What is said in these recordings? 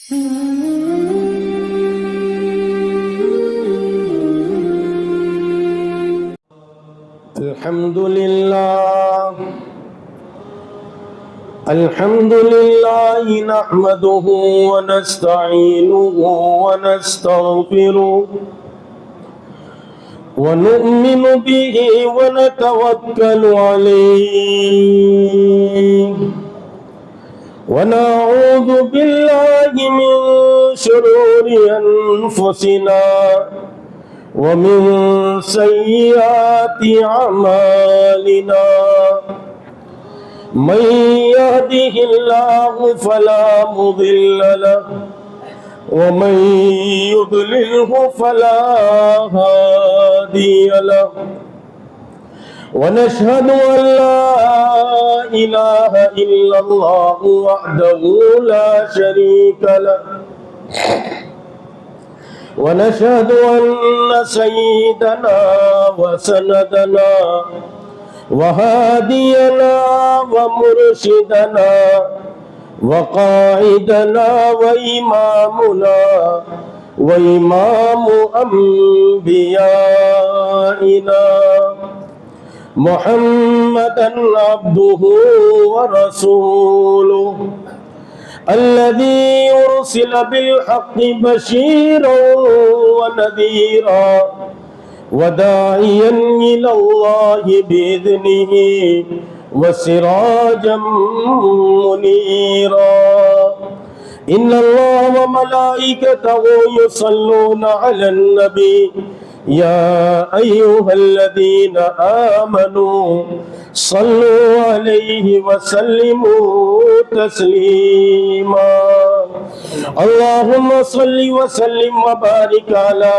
अल्हम्दुलिल्लाह नहमदुहु व नस्तईनुहु व नस्तगफिरुहु व नु'मिनु बिही व नतवक्कलु अलैहि व नऊज़ु बिल्लाहि मिन शुरूरि अनफुसिना व मिन सय्यिआति अमालिना मन यहदिहिल्लाहु फला मुदिल्ल लहु व मन युद्लिल्हु फला हादिय लहु व नशहदु अन ला इलाहा इल्लल्लाहु वहदहु ला शरीका लहु व नशहदु अन्न सय्यिदना व सनदना वहादियना व मुर्शिदना व काइदना व इमामुना व इमामु अंबियाइना मुहम्मदन अब्दुहु व रसूलुहु अल्लज़ी उर्सिल बिल हक़्क़ि बशीरन व नज़ीरा वदाइयन इलल्लाहि बिइज़्निही व सिराजम मुनीरा इन्नल्लाह व मलाइकतहु युसल्लूना अलन नबी या अय्युहल्लज़ीना आमनू सल्लु अलैहि व सल्लिमू तस्लीमा अल्लाहुम्मा सल्लि व सल्लिम व बारिक अला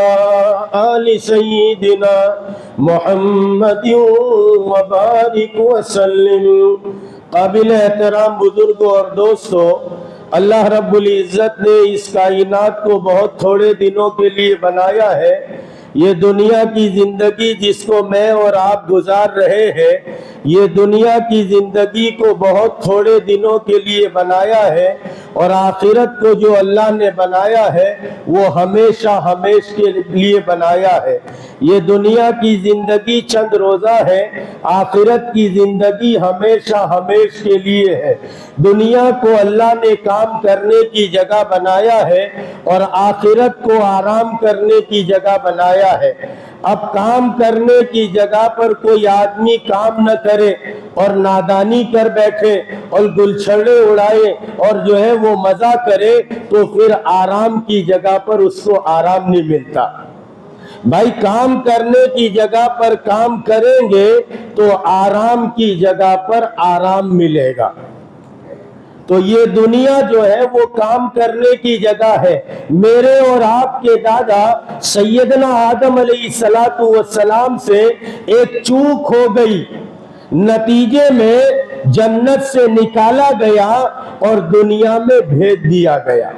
आलि सय्यिदिना मुहम्मदिन व बारिक व सल्लिम। काबिल एहतराम बुजुर्गों और दोस्तों, अल्लाह रब्बुल इज़्ज़त ने इस कायनात को बहुत थोड़े दिनों के लिए बनाया है। ये दुनिया की जिंदगी जिसको मैं और आप गुजार रहे हैं, ये दुनिया की जिंदगी को बहुत थोड़े दिनों के लिए बनाया है और आखिरत को जो अल्लाह ने बनाया है वो हमेशा हमेश के लिए बनाया है। ये दुनिया की जिंदगी चंद रोजा है, आखिरत की जिंदगी हमेशा हमेश के लिए है। दुनिया को अल्लाह ने काम करने की जगह बनाया है और आखिरत को आराम करने की जगह बनाया है। अब काम करने की जगह पर कोई आदमी काम न करे और नादानी कर बैठे और गुलछड़े उड़ाए और जो है वो मजा करे, तो फिर आराम की जगह पर उसको आराम नहीं मिलता। भाई काम करने की जगह पर काम करेंगे तो आराम की जगह पर आराम मिलेगा। तो ये दुनिया जो है वो काम करने की जगह है। मेरे और आपके दादा सैयदना आदम अलैहिस्सलातु वस्सलाम से एक चूक हो गई, नतीजे में जन्नत से निकाला गया और दुनिया में भेज दिया गया।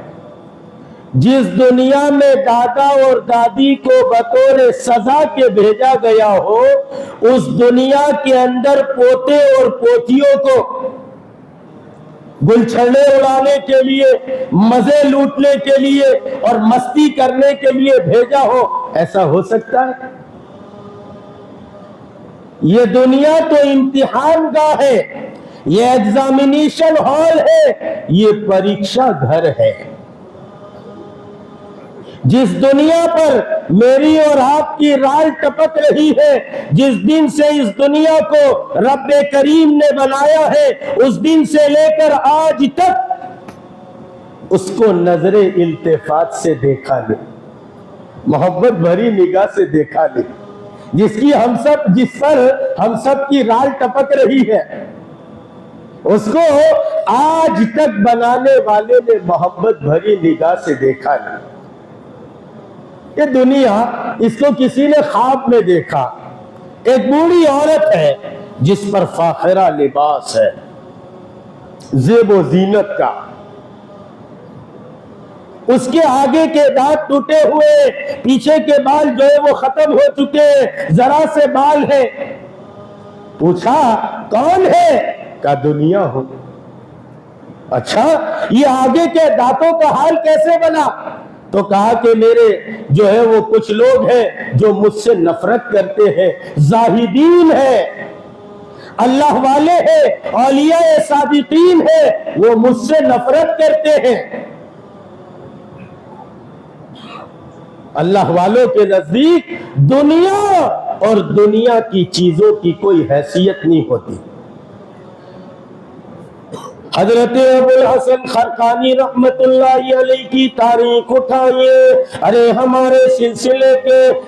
जिस दुनिया में दादा और दादी को बतौर सजा के भेजा गया हो, उस दुनिया के अंदर पोते और पोतियों को गुलछड़े उड़ाने के लिए, मजे लूटने के लिए और मस्ती करने के लिए भेजा हो, ऐसा हो सकता है? ये दुनिया तो इम्तिहान गाह है, ये एग्जामिनेशन हॉल है, ये परीक्षा घर है। जिस दुनिया पर मेरी और आपकी राल टपक रही है, जिस दिन से इस दुनिया को रब्बे करीम ने बनाया है, उस दिन से लेकर आज तक उसको नजरे इल्तिफात से देखा नहीं, मोहब्बत भरी निगाह से देखा नहीं। जिस पर हम सब की राल टपक रही है, उसको आज तक बनाने वाले ने मोहब्बत भरी निगाह से देखा नहीं। ये दुनिया, इसको किसी ने ख्वाब में देखा। एक बूढ़ी औरत है जिस पर फाखिरा लिबास है, ज़ेबो ज़ीनत का, उसके आगे के दांत टूटे हुए, पीछे के बाल जो है वो खत्म हो चुके, जरा से बाल है। पूछा कौन है? का दुनिया हो। अच्छा, ये आगे के दांतों का हाल कैसे बना? तो कहा कि मेरे जो है वो कुछ लोग हैं जो मुझसे नफरत करते हैं, जाहिदीन है, अल्लाह वाले हैं, औलिया सादिकीन है, वो मुझसे नफरत करते हैं। अल्लाह वालों के नजदीक दुनिया और दुनिया की चीजों की कोई हैसियत नहीं होती। हजरत अबुल हसन खरकानी रहमतुल्लाहि अलैहि की तारीख उठाइए। अरे हमारे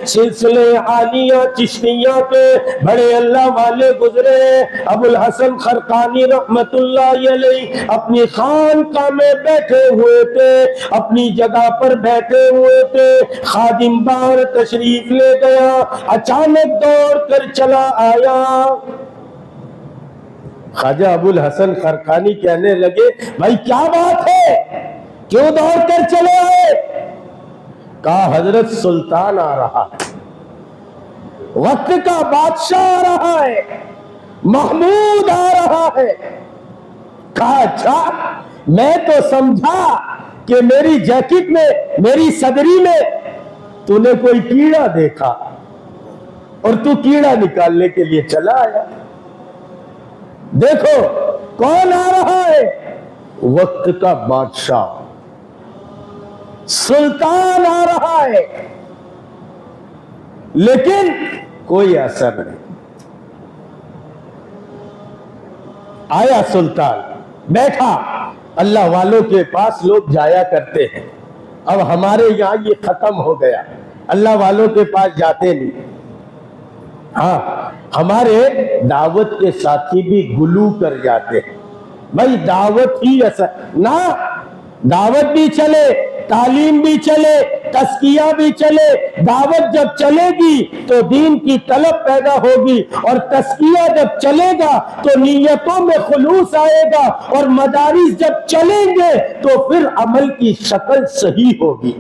सिलसिले आलिया चिश्तिया के बड़े अल्लाह वाले गुजरे। अबुल हसन खरकानी रहमतुल्लाहि अलैहि अपनी खानकाह में बैठे हुए थे, अपनी जगह पर बैठे हुए थे। खादिम बार तशरीफ ले गया, अचानक दौड़ कर चला आया। ख्वाजा अबुल हसन खरकानी कहने लगे, भाई क्या बात है, क्यों दौड़ कर चले आए? कहा, हजरत सुल्तान आ रहा है, वक्त का बादशाह आ रहा है, महमूद आ रहा है। कहा, अच्छा, मैं तो समझा कि मेरी जैकेट में, मेरी सदरी में तूने कोई कीड़ा देखा और तू कीड़ा निकालने के लिए चला आया। देखो कौन आ रहा है, वक्त का बादशाह सुल्तान आ रहा है। लेकिन कोई असर नहीं। आया सुल्तान, बैठा। अल्लाह वालों के पास लोग जाया करते हैं, अब हमारे यहां ये खत्म हो गया, अल्लाह वालों के पास जाते नहीं। हाँ, हमारे दावत के साथी भी गुलू कर जाते हैं, भाई दावत ही असर ना, दावत भी चले, तालीम भी चले, तस्किया भी चले। दावत जब चलेगी तो दीन की तलब पैदा होगी, और तस्किया जब चलेगा तो नीयतों में खुलूस आएगा, और मदारिस जब चलेंगे तो फिर अमल की शक्ल सही होगी।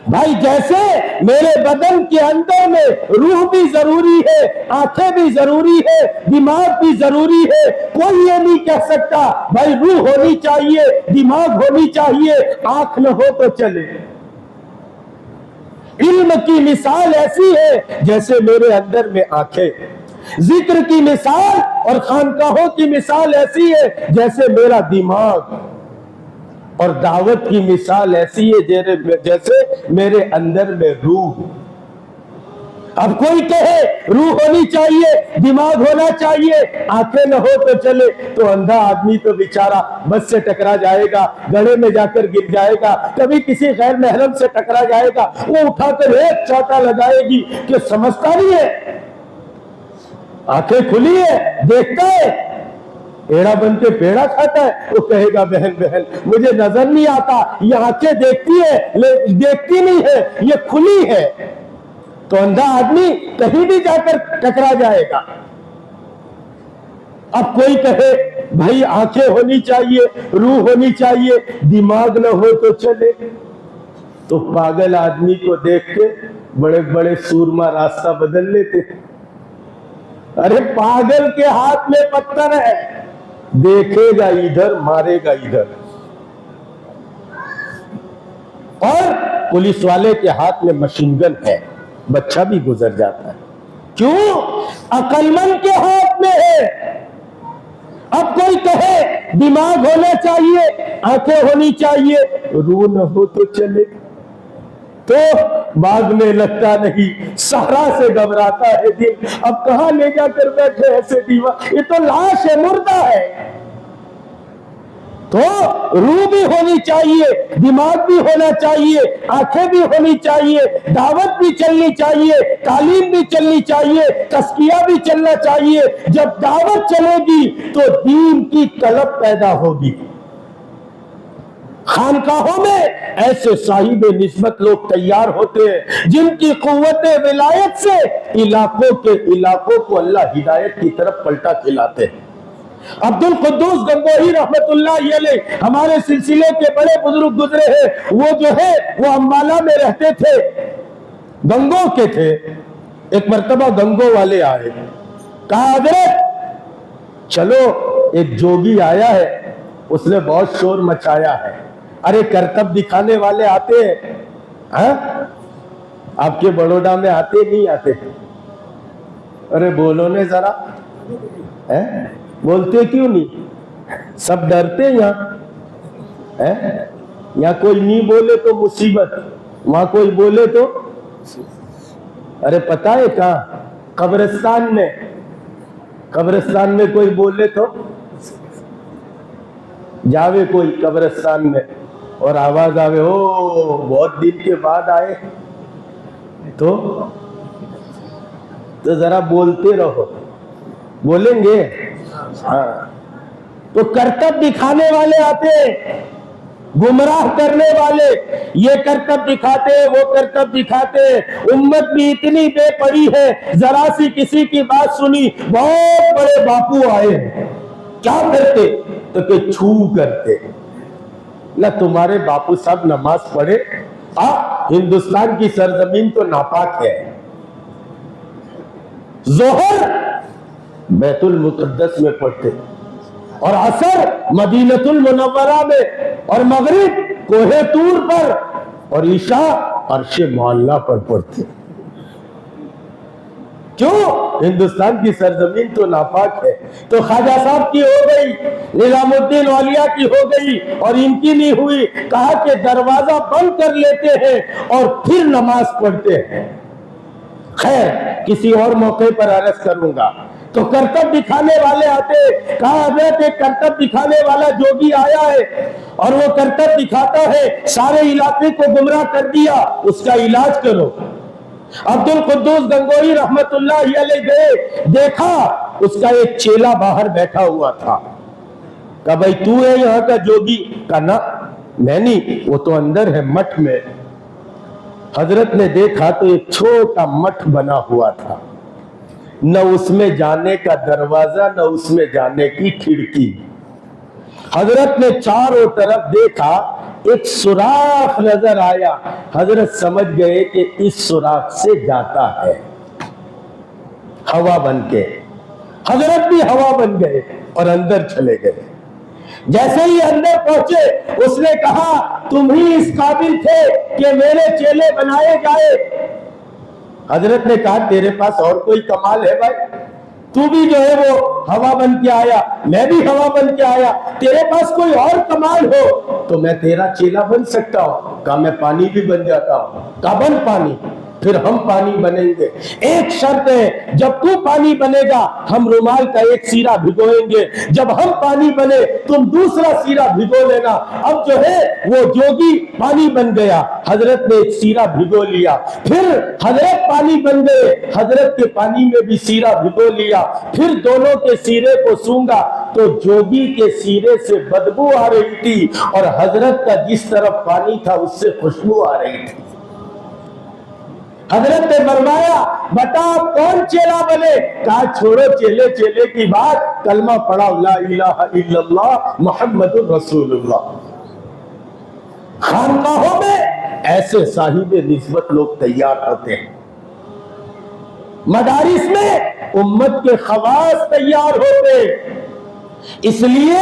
भाई जैसे मेरे बदन के अंदर में रूह भी जरूरी है, आंखें भी जरूरी है, दिमाग भी जरूरी है। कोई ये नहीं कह सकता भाई रूह होनी चाहिए, दिमाग होनी चाहिए, आंख न हो तो चले। इल्म की मिसाल ऐसी है जैसे मेरे अंदर में आंखें, जिक्र की मिसाल और खानकाहों की मिसाल ऐसी है जैसे मेरा दिमाग, और दावत की मिसाल ऐसी है जैसे मेरे अंदर में रूह। अब कोई कहे रूह होनी चाहिए, दिमाग होना चाहिए, आंखें न हो तो चले, तो अंधा आदमी तो बेचारा बस से टकरा जाएगा, गड्ढे में जाकर गिर जाएगा, कभी किसी गैर महरम से टकरा जाएगा, वो उठाकर एक चाटा लगाएगी कि समझता नहीं है। आंखें खुली है, देखता है, पेड़ा बन के पेड़ा खाता है, वो कहेगा बहन बहन मुझे नजर नहीं आता, ये आंखें देखती है देखती नहीं है, ये खुली है। तो अंधा आदमी कहीं भी जाकर टकरा जाएगा। अब कोई कहे भाई आंखें होनी चाहिए, रूह होनी चाहिए, दिमाग न हो तो चले, तो पागल आदमी को देख के बड़े बड़े सूरमा रास्ता बदल लेते। अरे पागल के हाथ में पत्थर है, देखेगा इधर मारेगा इधर, और पुलिस वाले के हाथ में मशीन गन है, बच्चा भी गुजर जाता है। क्यों? अक्लमंद के हाथ में है। अब कोई कहे दिमाग होना चाहिए, आंखें होनी चाहिए, रूह न हो तो चले, तो भागने लगता नहीं, सहारा से घबराता है दिल। अब कहां ले जाकर बैठे ऐसे दीवार, ये तो लाश है, मुर्दा है। तो रूह भी होनी चाहिए, दिमाग भी होना चाहिए, आंखें भी होनी चाहिए, दावत भी चलनी चाहिए, तालीम भी चलनी चाहिए, तस्किया भी चलना चाहिए। जब दावत चलेगी तो दीन की तलब पैदा होगी। खानकाहों में ऐसे साहिब निस्बत लोग तैयार होते हैं जिनकी कुव्वत विलायत से इलाकों के इलाकों को अल्लाह हिदायत की तरफ पलटा खिलाते हैं। अब्दुल कुद्दूस गंगोही रहमतुल्लाह अलैह हमारे सिलसिले के बड़े बुजुर्ग गुजरे हैं। वो जो है वो अम्बाला में रहते थे, गंगो के थे। एक मर्तबा गंगो वाले आए, कहा हजरत चलो एक जोगी आया है, उसने बहुत शोर मचाया है। अरे करतब दिखाने वाले आते हैं, हाँ? आपके बड़ौदा में आते नहीं आते? अरे बोलो ने जरा, है? बोलते क्यों नहीं? सब डरते यहाँ, है? यहाँ कोई नहीं बोले तो मुसीबत, वहां कोई बोले तो, अरे पता है कहाँ? कब्रिस्तान में, कब्रिस्तान में कोई बोले तो, जावे कोई कब्रिस्तान में और आवाज आवे, ओ बहुत दिन के बाद आए, तो जरा बोलते रहो, बोलेंगे? हाँ। तो करतब दिखाने वाले आते, गुमराह करने वाले, ये करतब दिखाते, वो करतब दिखाते। उम्मत भी इतनी बेपड़ी है, जरा सी किसी की बात सुनी, बहुत बड़े बापू आए, क्या करते? तो कि छू करते। ना तुम्हारे बापू साहब नमाज पढ़े? हिंदुस्तान की सरजमीन तो नापाक है। जोहर बैतुल मुकद्दस में पढ़ते और असर मदीनतुल मुनव्वरा में, और मगरिब कोहे तूर पर, और ईशा अर्शे मोहल्ला पर पढ़ते। क्यों? हिंदुस्तान की सरजमीन तो नापाक है। तो ख्वाजा साहब की हो गई, निजामुद्दीन औलिया की हो गई, और इनकी नहीं हुई। कहा कि दरवाजा बंद कर लेते हैं और फिर नमाज पढ़ते हैं। खैर, किसी और मौके पर अर्ज करूंगा। तो करतब दिखाने वाले आते, कहा हजरत एक करतब दिखाने वाला जोगी आया है और वो करतब दिखाता है, सारे इलाके को गुमराह कर दिया, उसका इलाज करो। अब्दुल कुद्दूस गंगोही रहमतुल्लाह अलैह गए, देखा उसका एक चेला बाहर बैठा हुआ था। कहा भाई तू है यहाँ का जोगी? का ना, मैं नहीं, वो तो अंदर है मठ में। हजरत ने देखा तो एक छोटा मठ बना हुआ था, न उसमें जाने का दरवाजा, न उसमें जाने की खिड़की। हजरत ने चारों तरफ देखा, एक सुराख नजर आया। हजरत समझ गए कि इस सुराख से जाता है, हवा बन के। हजरत भी हवा बन गए और अंदर चले गए। जैसे ही अंदर पहुंचे, उसने कहा तुम ही इस काबिल थे कि मेरे चेले बनाए जाए। हजरत ने कहा तेरे पास और कोई कमाल है भाई? तू भी जो है वो हवा बन के आया, मैं भी हवा बन के आया, तेरे पास कोई और कमाल हो तो मैं तेरा चेला बन सकता हूं। कहा मैं पानी भी बन जाता हूं। कहा बन पानी, फिर हम पानी बनेंगे। एक शर्त है, जब तू पानी बनेगा हम रुमाल का एक सिरा भिगोएंगे, जब हम पानी बने तुम दूसरा सिरा भिगो लेना। अब जो है वो जोगी पानी बन गया, हजरत ने एक सिरा भिगो लिया, फिर हजरत पानी बन गए, हजरत के पानी में भी सिरा भिगो लिया, फिर दोनों के सिरे को सूंघा तो जोगी के सिरे से बदबू आ रही थी और हजरत का जिस तरफ पानी था उससे खुशबू आ रही थी। हजरत ने फरमाया बता कौन चेला बने? कहा छोड़ो चेले चेले की बात, कलमा पढ़ा ला इलाहा इल्लल्लाह मुहम्मदुर रसूलुल्लाह। खानकाहों में ऐसे साहिब निस्बत लोग तैयार होते हैं, मदारिस में उम्मत के खवास तैयार होते, इसलिए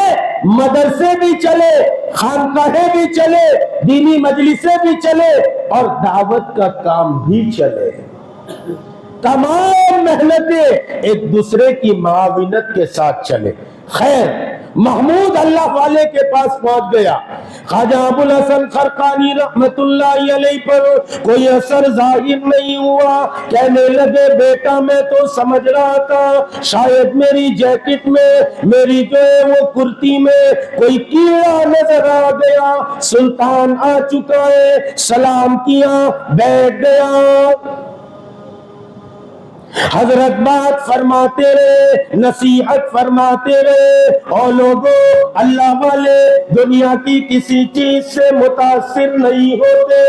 मदरसे भी चले, खानकाहें भी चले, दीनी मजलिसें भी चले और दावत का काम भी चले। तमाम मेहनतें एक दूसरे की माविनत के साथ चले। खैर, महमूद अल्लाह वाले के पास पहुंच गया। ख्वाजा अबुल हसन खरकानी रहमतुल्लाह अलैह पर कोई असर जाहिर नहीं हुआ। कहने लगे बेटा मैं तो समझ रहा था शायद मेरी जैकेट में, मेरी जो है वो कुर्ती में कोई कीड़ा नजर आ गया। सुल्तान आ चुका है, सलाम किया, बैठ गया। हजरत बात फरमाते रहे, नसीहत फरमाते रहे, और लोगों अल्लाह वाले दुनिया की किसी चीज से मुतासिर नहीं होते।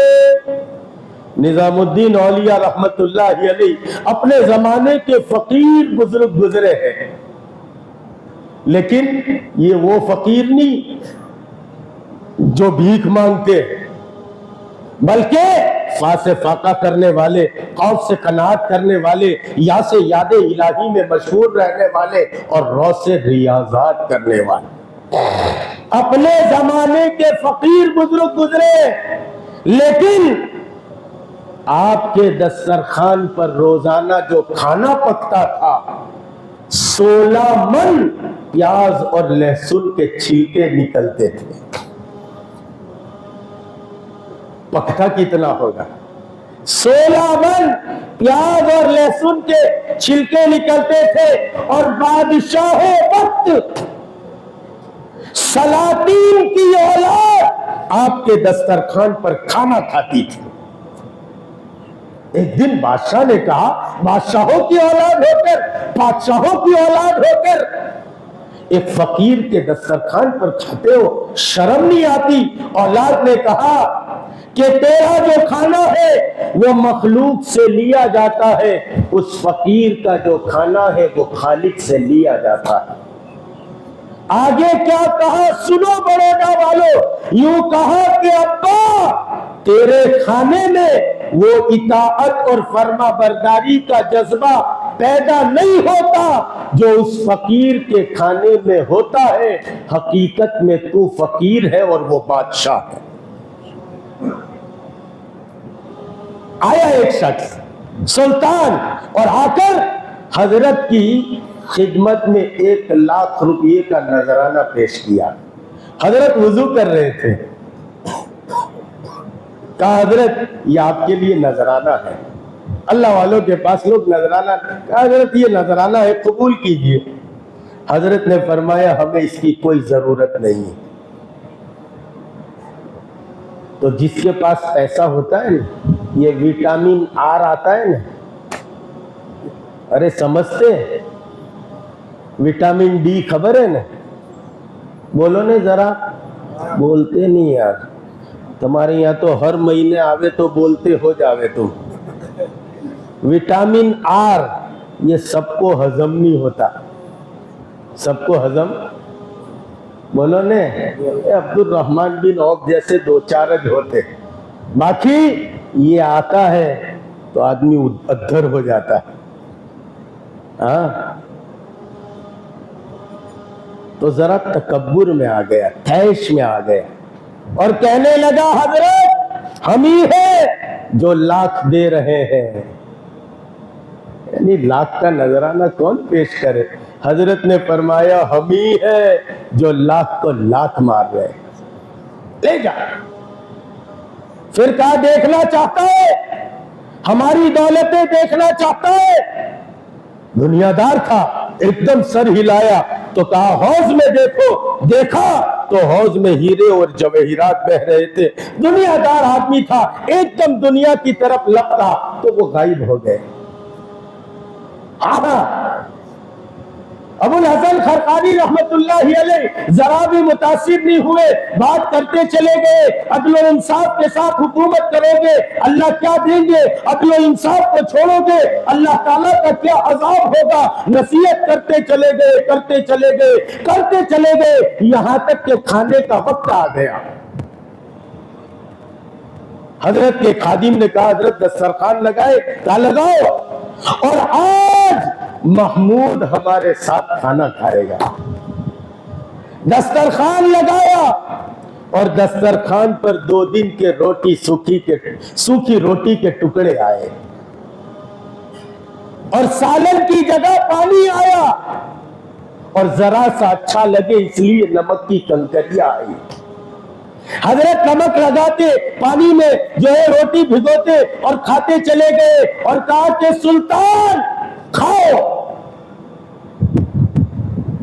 निजामुद्दीन औलिया रहमतुल्लाह अलैह अपने जमाने के फकीर बुजुर्ग गुजरे हैं, लेकिन ये वो फकीर नहीं जो भीख मांगते, बल्कि फा से फाका करने वाले, खौफ से कनात करने वाले, या से यादे इलाही में मशहूर रहने वाले और रौ से रियाजात करने वाले। अपने जमाने के फकीर बुजुर्ग गुजरे, लेकिन आपके दस्तरखान पर रोजाना जो खाना पकता था 16 मन प्याज और लहसुन के छिलके निकलते थे। पकता कितना होगा? 16 मन प्याज और लहसुन के छिलके निकलते थे। और बादशाहों वक्त सलातीन की औलाद आपके दस्तरखान पर खाना खाती थी। एक दिन बादशाह ने कहा, बादशाहों की औलाद होकर, बादशाहों की औलाद होकर एक फकीर के दस्तरखान पर खाते हो, शर्म नहीं आती? औलाद ने कहा कि तेरा जो खाना है वो मखलूक से लिया जाता है, उस फकीर का जो खाना है वो खालिक से लिया जाता है। आगे क्या कहा सुनो बड़ौदा वालों, यूं कहा कि अब्बा तेरे खाने में वो इताअत और फर्मा बरदारी का जज्बा पैदा नहीं होता जो उस फकीर के खाने में होता है। हकीकत में तू फकीर है और वो बादशाह है। आया एक शख्स सुल्तान और आकर हजरत की खिदमत में 1 लाख रुपये का नजराना पेश किया। हजरत वुजू कर रहे थे, कहा हजरत ये आपके लिए नजराना है। अल्लाह वालों के पास लोग नजराना, कहा हजरत ये नजराना है, कबूल कीजिए। हजरत ने फरमाया हमें इसकी कोई जरूरत नहीं है। तो जिसके पास पैसा होता है ना, ये विटामिन आर आता है ना, अरे समझते हैं? विटामिन डी खबर है ना? बोलो ने जरा, बोलते नहीं यार। तुम्हारे यहाँ तो हर महीने आवे तो बोलते हो जावे तुम। विटामिन आर ये सबको हजम नहीं होता, सबको हजम, बोलो ने, अब्दुल रहमान बिन औफ जैसे 2-4 होते, बाकी ये आता है तो आदमी अद्धर हो जाता है। हाँ, तो जरा तकब्बुर में आ गया, तैश में आ गया और कहने लगा हजरत हम ही है जो लाख दे रहे हैं। यानी लाख का नजराना कौन पेश करे? हजरत ने फरमाया हम ही है जो लाख को लाख मार रहे हैं, ले जा। फिर कहा देखना चाहता है, हमारी दौलतें देखना चाहता है? दुनियादार था, एकदम सर हिलाया तो कहा हौज में देखो। देखा तो हौज में हीरे और जवाहिरात बह रहे थे। दुनियादार आदमी था, एकदम दुनिया की तरफ लपटा तो वो गायब हो गए। अबुल हसन खरकानी रहमतुल्लाहि अलैह जरा भी मुतासिर नहीं हुए, बात करते चले गए। अदल इंसाफ के साथ हुकूमत करोगे, अल्लाह क्या देंगे? अदल इंसाफ को छोड़ोगे, अल्लाह ताला का क्या अजाब होगा? नसीहत करते चले गए, करते चले गए, करते चले गए, यहां तक के खाने का वक्त आ गया। हजरत के खादिम ने कहा हजरत दस्तरखान लगाए, कहा लगाओ। और आज महमूद हमारे साथ खाना खाएगा। दस्तरखान लगाया और दस्तरखान पर 2 दिन के रोटी सूखी रोटी के टुकड़े आए और सालन की जगह पानी आया और जरा सा अच्छा लगे इसलिए नमक की कंकरियां आई। हजरत नमक लगाते, पानी में जो है रोटी भिगोते और खाते चले गए और कहा कि सुल्तान खाओ।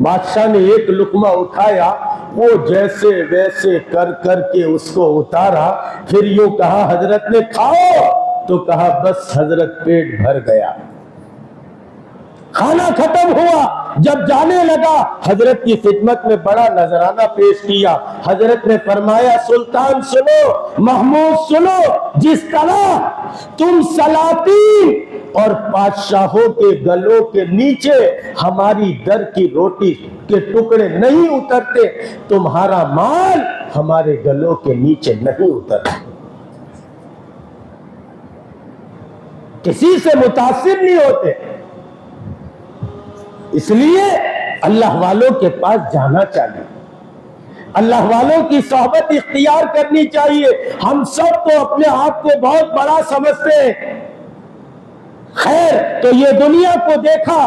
बादशाह ने एक लुकमा उठाया, वो जैसे वैसे कर करके उसको उतारा, फिर यूं कहा हजरत ने खाओ, तो कहा बस हजरत पेट भर गया। खाना खत्म हुआ, जब जाने लगा हजरत की खिदमत में बड़ा नजराना पेश किया। हजरत ने फरमाया सुल्तान सुनो, महमूद सुनो, जिस तरह तुम सलातीन और बादशाहों के गलों के नीचे हमारी दर की रोटी के टुकड़े नहीं उतरते, तुम्हारा माल हमारे गलों के नीचे नहीं उतरता। किसी से मुतासिर नहीं होते, इसलिए अल्लाह वालों के पास जाना चाहिए। अल्लाह वालों की सोहबत इख्तियार करनी चाहिए। हम सब तो अपने आप को बहुत बड़ा समझते हैं। खैर, तो ये दुनिया को देखा,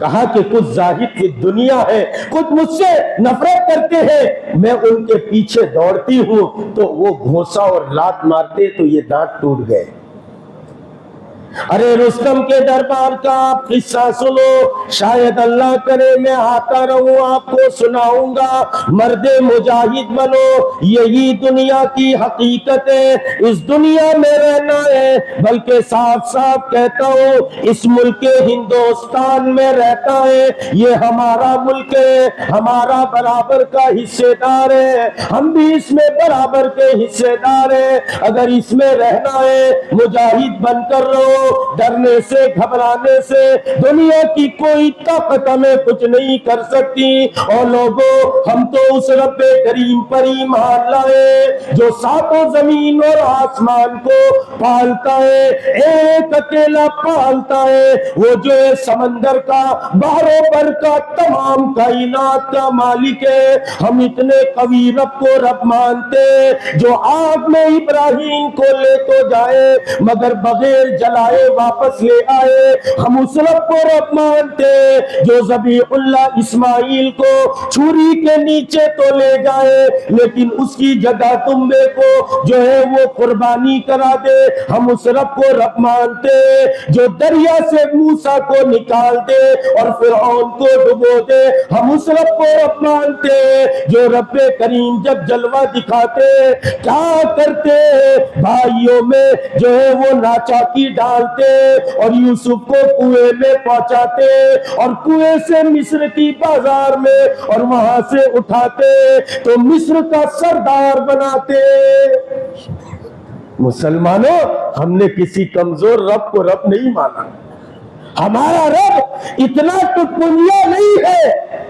कहा कि कुछ जाहिद की दुनिया है, कुछ मुझसे नफरत करते हैं, मैं उनके पीछे दौड़ती हूं तो वो घोंसा और लात मारते तो ये दांत टूट गए। अरे रुस्तम के दरबार का आप किस्सा सुनो, शायद अल्लाह करे मैं आता रहूं आपको सुनाऊंगा। मर्दे मुजाहिद बनो, यही दुनिया की हकीकत है। इस दुनिया में रहना है, बल्कि साफ साफ कहता हूं इस मुल्क के हिंदुस्तान में रहता है। ये हमारा मुल्क है, हमारा बराबर का हिस्सेदार है, हम भी इसमें बराबर के हिस्सेदार है। अगर इसमें रहना है, मुजाहिद बनकर रहो। डरने से, घबराने से दुनिया की कोई ताकत हमें कुछ नहीं कर सकती। और लोगों, हम तो उस रब्बे करीम पर ईमान लाए जो सातों जमीन और आसमान को पालता है, एक अकेला पालता है। वो जो है समंदर का, बाहरों पर का, तमाम कायनात का मालिक है। हम इतने कवी रब को रब मानते जो आग में इब्राहिम को ले तो जाए मगर बगैर जलाए वापस ले आए। हम उस रब को रब मानते जो ज़बीहुल्लाह इस्माइल को छुरी के नीचे तो ले जाए लेकिन उसकी जगह तुम्बे को जो है वो कुर्बानी करा दे। हम उस रब को रब मानते जो दरिया से मूसा को निकाल दे और फिरौन को डुबो दे। हम उस रब को रब मानते जो रब्बे करीम जब जलवा दिखाते क्या करते भाइयों में जो है वो नाचाकी डालते और यूसुफ को कुएं में पहुंचाते और कुएं से मिस्र की बाजार में और वहां से उठाते तो मिस्र का सरदार बनाते। मुसलमानों, हमने किसी कमजोर रब को रब नहीं माना। हमारा रब इतना टुटपुंजिया नहीं है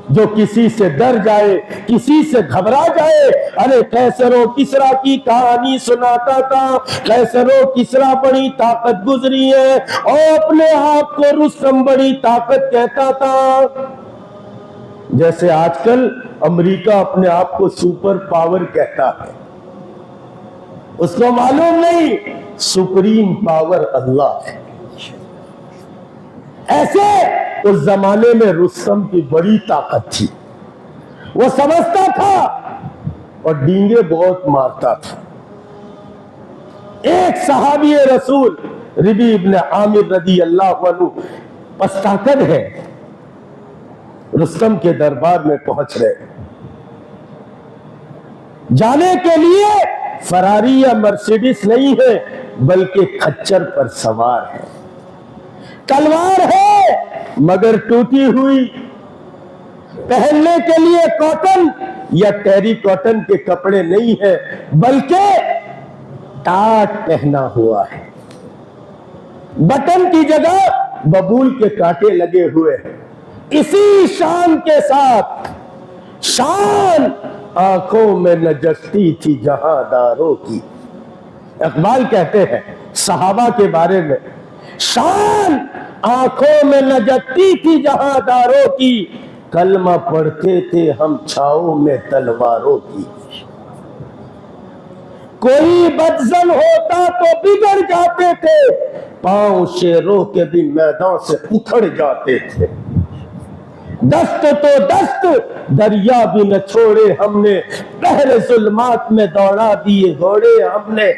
जो किसी से डर जाए, किसी से घबरा जाए। अरे कैसरो किसरा की कहानी सुनाता था। कैसरो किसरा बड़ी ताकत गुजरी है और अपने आप को रुस्तम बड़ी ताकत कहता था। जैसे आजकल अमेरिका अपने आप को सुपर पावर कहता है। उसको मालूम नहीं सुप्रीम पावर अल्लाह है। ऐसे उस जमाने में रुस्तम की बड़ी ताकत थी। वो समझता था और डींगे बहुत मारता था। एक सहाबी रसूल रबी इब्न आमिर रदी अल्लाह अन्हु पस्ताकद है, रुस्तम के दरबार में पहुंच रहे। जाने के लिए फरारी या मर्सिडीज नहीं है बल्कि खच्चर पर सवार है। तलवार है मगर टूटी हुई। पहनने के लिए कॉटन या टेरी कॉटन के कपड़े नहीं है बल्कि टाट पहना हुआ है। बटन की जगह बबूल के कांटे लगे हुए हैं। इसी शान के साथ, शान आंखों में नजस्ती थी जहांदारों की। इकबाल कहते हैं सहाबा के बारे में, शान आंखों में नजस्ती थी जहांदारों की, कलमा पढ़ते थे हम छाओ में तलवारों की। कोई बदजन होता तो बिगड़ जाते थे, पांव शेरों के भी मैदान से उखड़ जाते थे। दस्त तो दस्त दरिया भी न छोड़े हमने, पहले जुल्मात में दौड़ा दिए घोड़े हमने।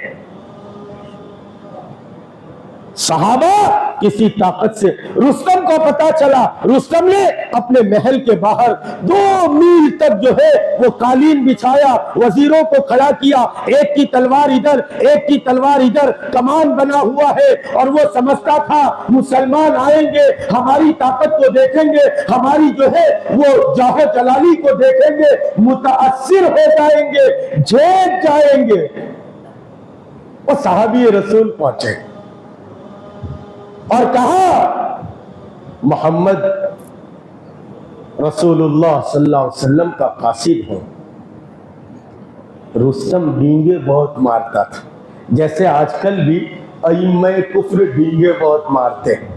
सहाबा किसी ताकत से, रुस्तम को पता चला। रुस्तम ने अपने महल के बाहर 2 मील तक जो है वो कालीन बिछाया, वजीरों को खड़ा किया, एक की तलवार इधर एक की तलवार इधर, कमान बना हुआ है। और वो समझता था मुसलमान आएंगे, हमारी ताकत को देखेंगे, हमारी जो है वो जाहो जलाली को देखेंगे, मुताअस्सिर हो जाएंगे, झेल जाएंगे। वो सहाबी रसूल पहुंचे और कहा मोहम्मद रसूलुल्लाह सल्लल्लाहु अलैहि वसल्लम का कासिद हूं। रुस्तम डींगे बहुत मारता था, जैसे आजकल भी अइम्मे कुफ्र डींगे बहुत मारते हैं।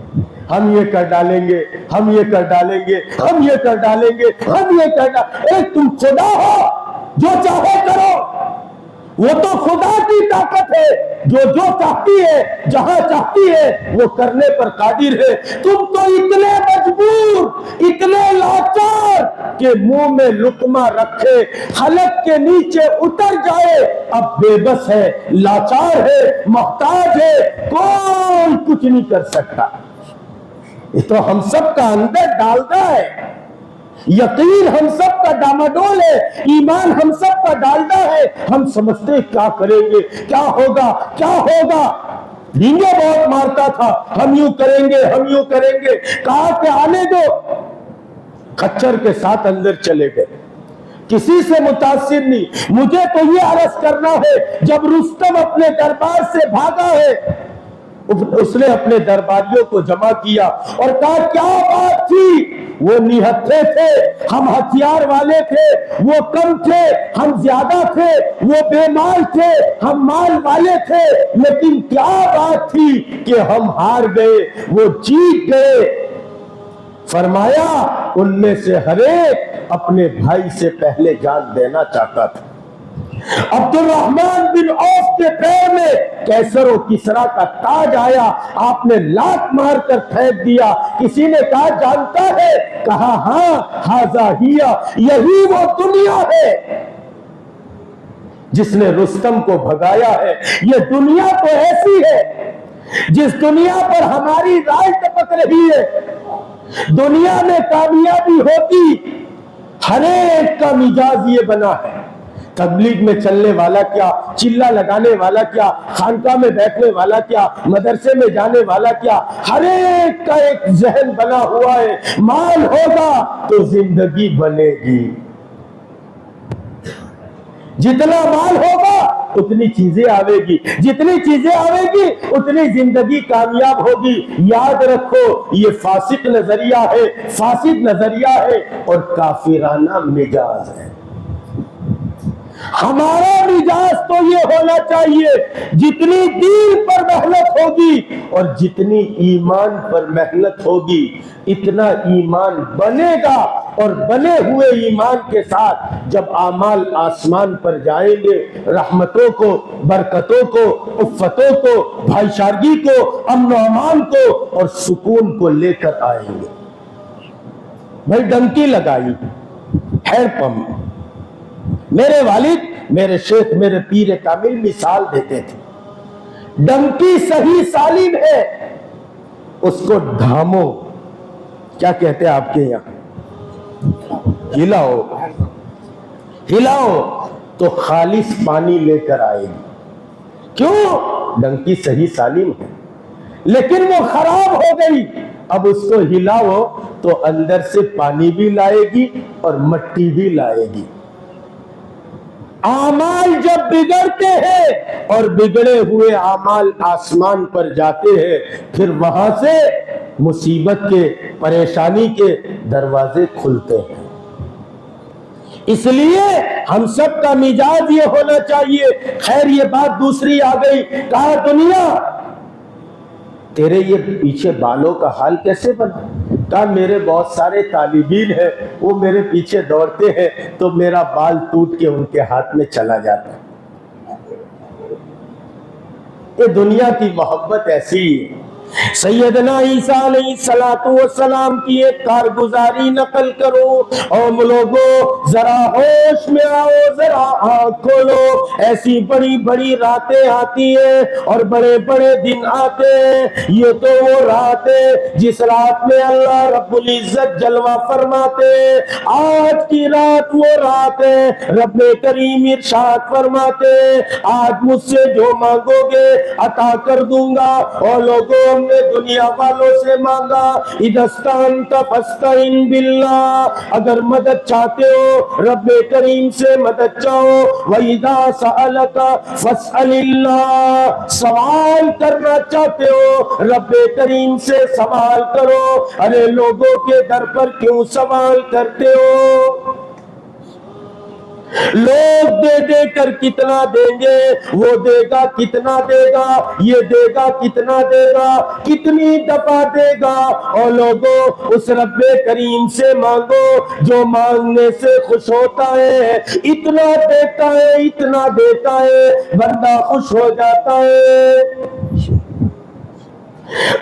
हम ये कर डालेंगे, हम ये कर डालेंगे, हम ये कर डालेंगे, हम ये कर डालेंगे। तुम खुदा हो, जो चाहे करो। वो तो खुदा की ताकत है, जो जो चाहती है, जहां चाहती है, वो करने पर कादिर है। तुम तो इतने मजबूर, इतने लाचार के मुंह में लुकमा रखे हलक के नीचे उतर जाए, अब बेबस है, लाचार है, मोहताज है, कोई कुछ नहीं कर सकता। ये तो हम सब का अंदर डालता है। यकीन हम सब का डामाडोल है, ईमान हम सब का डालता है। हम समझते क्या करेंगे, क्या होगा, क्या होगा। डींगे बहुत मारता था, हम यूं करेंगे, हम यूं करेंगे। कहा कि आने दो, खच्चर के साथ अंदर चले गए, किसी से मुतासिर नहीं। मुझे तो ये अर्ज करना है, जब रुस्तम अपने दरबार से भागा है, उसने अपने दरबारियों को जमा किया और कहा क्या बात थी। वो निहत्थे थे, हम हथियार वाले थे। वो कम थे, हम ज्यादा थे। वो बेमाल थे, हम माल वाले थे। लेकिन क्या बात थी कि हम हार गए, वो जीत गए। फरमाया उनमें से हर एक अपने भाई से पहले जान देना चाहता था। अब्दुर्रहमान बिन औफ के पैर में कैसर और किसरा का ताज आया, आपने लात मारकर फेंक दिया। किसी ने कहा जानता है? कहा हाँ, हाजा हिया, यही वो दुनिया है जिसने रुस्तम को भगाया है। ये दुनिया तो ऐसी है जिस दुनिया पर हमारी राय टपक रही है। दुनिया में कामयाबी होती, हर एक का मिजाज ये बना है। तबलीग में चलने वाला क्या, चिल्ला लगाने वाला क्या, खानका में बैठने वाला क्या, मदरसे में जाने वाला क्या, हर एक का एक जहन बना हुआ है। माल होगा तो जिंदगी बनेगी, जितना माल होगा उतनी चीजें आवेगी, जितनी चीजें आवेगी उतनी जिंदगी कामयाब होगी। याद रखो, ये फासिक नजरिया है, फासिद नजरिया है और काफिराना मिजाज है। हमारा मिजाज तो ये होना चाहिए, जितनी दीन पर मेहनत होगी और जितनी ईमान पर मेहनत होगी, इतना ईमान बनेगा। और बने हुए ईमान के साथ जब आमाल आसमान पर जाएंगे, रहमतों को, बरकतों को, उफ़्फ़तों को, भाईचारगी को, अमन अमान को और सुकून को लेकर आएंगे। भाई डंकी लगाई हैंडपंप, मेरे वालिद, मेरे शेख, मेरे पीर कामिल मिसाल देते थे। डंकी सही सालिम है, उसको धामो, क्या कहते हैं आपके यहां, हिलाओ, हिलाओ तो खालिस पानी लेकर आएगी। क्यों? डंकी सही सालिम है, लेकिन वो खराब हो गई। अब उसको हिलाओ तो अंदर से पानी भी लाएगी और मट्टी भी लाएगी। आमाल जब बिगड़ते हैं और बिगड़े हुए आमाल आसमान पर जाते हैं, फिर वहां से मुसीबत के, परेशानी के दरवाजे खुलते हैं। इसलिए हम सब का मिजाज ये होना चाहिए। खैर, ये बात दूसरी आ गई। कहा दुनिया तेरे ये पीछे बालों का हाल कैसे बना? कहा मेरे बहुत सारे तालिबीन हैं, वो मेरे पीछे दौड़ते हैं तो मेरा बाल टूट के उनके हाथ में चला जाता है। ये दुनिया की मोहब्बत ऐसी है। सैयदना ईसा अलैहिस्सलातु वस्सलाम की एक कारगुजारी नकल करो। और लोगों जरा होश में आओ, जरा आँख खोलो। ऐसी बड़ी बड़ी रातें आती हैं और बड़े बड़े दिन आते हैं। ये तो वो रात है जिस रात में अल्लाह रब्बुल इज्जत जलवा फरमाते। आज की रात वो रात है, रब्बे करीम इरशाद फरमाते, आज मुझसे जो मांगोगे अता कर दूंगा। और लोगों ने दुनिया वालों से मांगा, इदस्तान तफस्ताइन बिल्लाह, अगर मदद चाहते हो रब्बे करीम से मदद चाहो। वइदा सअलका फस्अलिल्लाह, सवाल करना चाहते हो रब्बे करीम से सवाल करो। अरे लोगों के दर पर क्यों सवाल करते हो? लोग दे दे कर कितना देंगे, वो देगा कितना देगा, ये देगा कितना देगा, कितनी दफा देगा। और लोगों उस रब्बे करीम से मांगो जो मांगने से खुश होता है। इतना देता है, इतना देता है, बंदा खुश हो जाता है।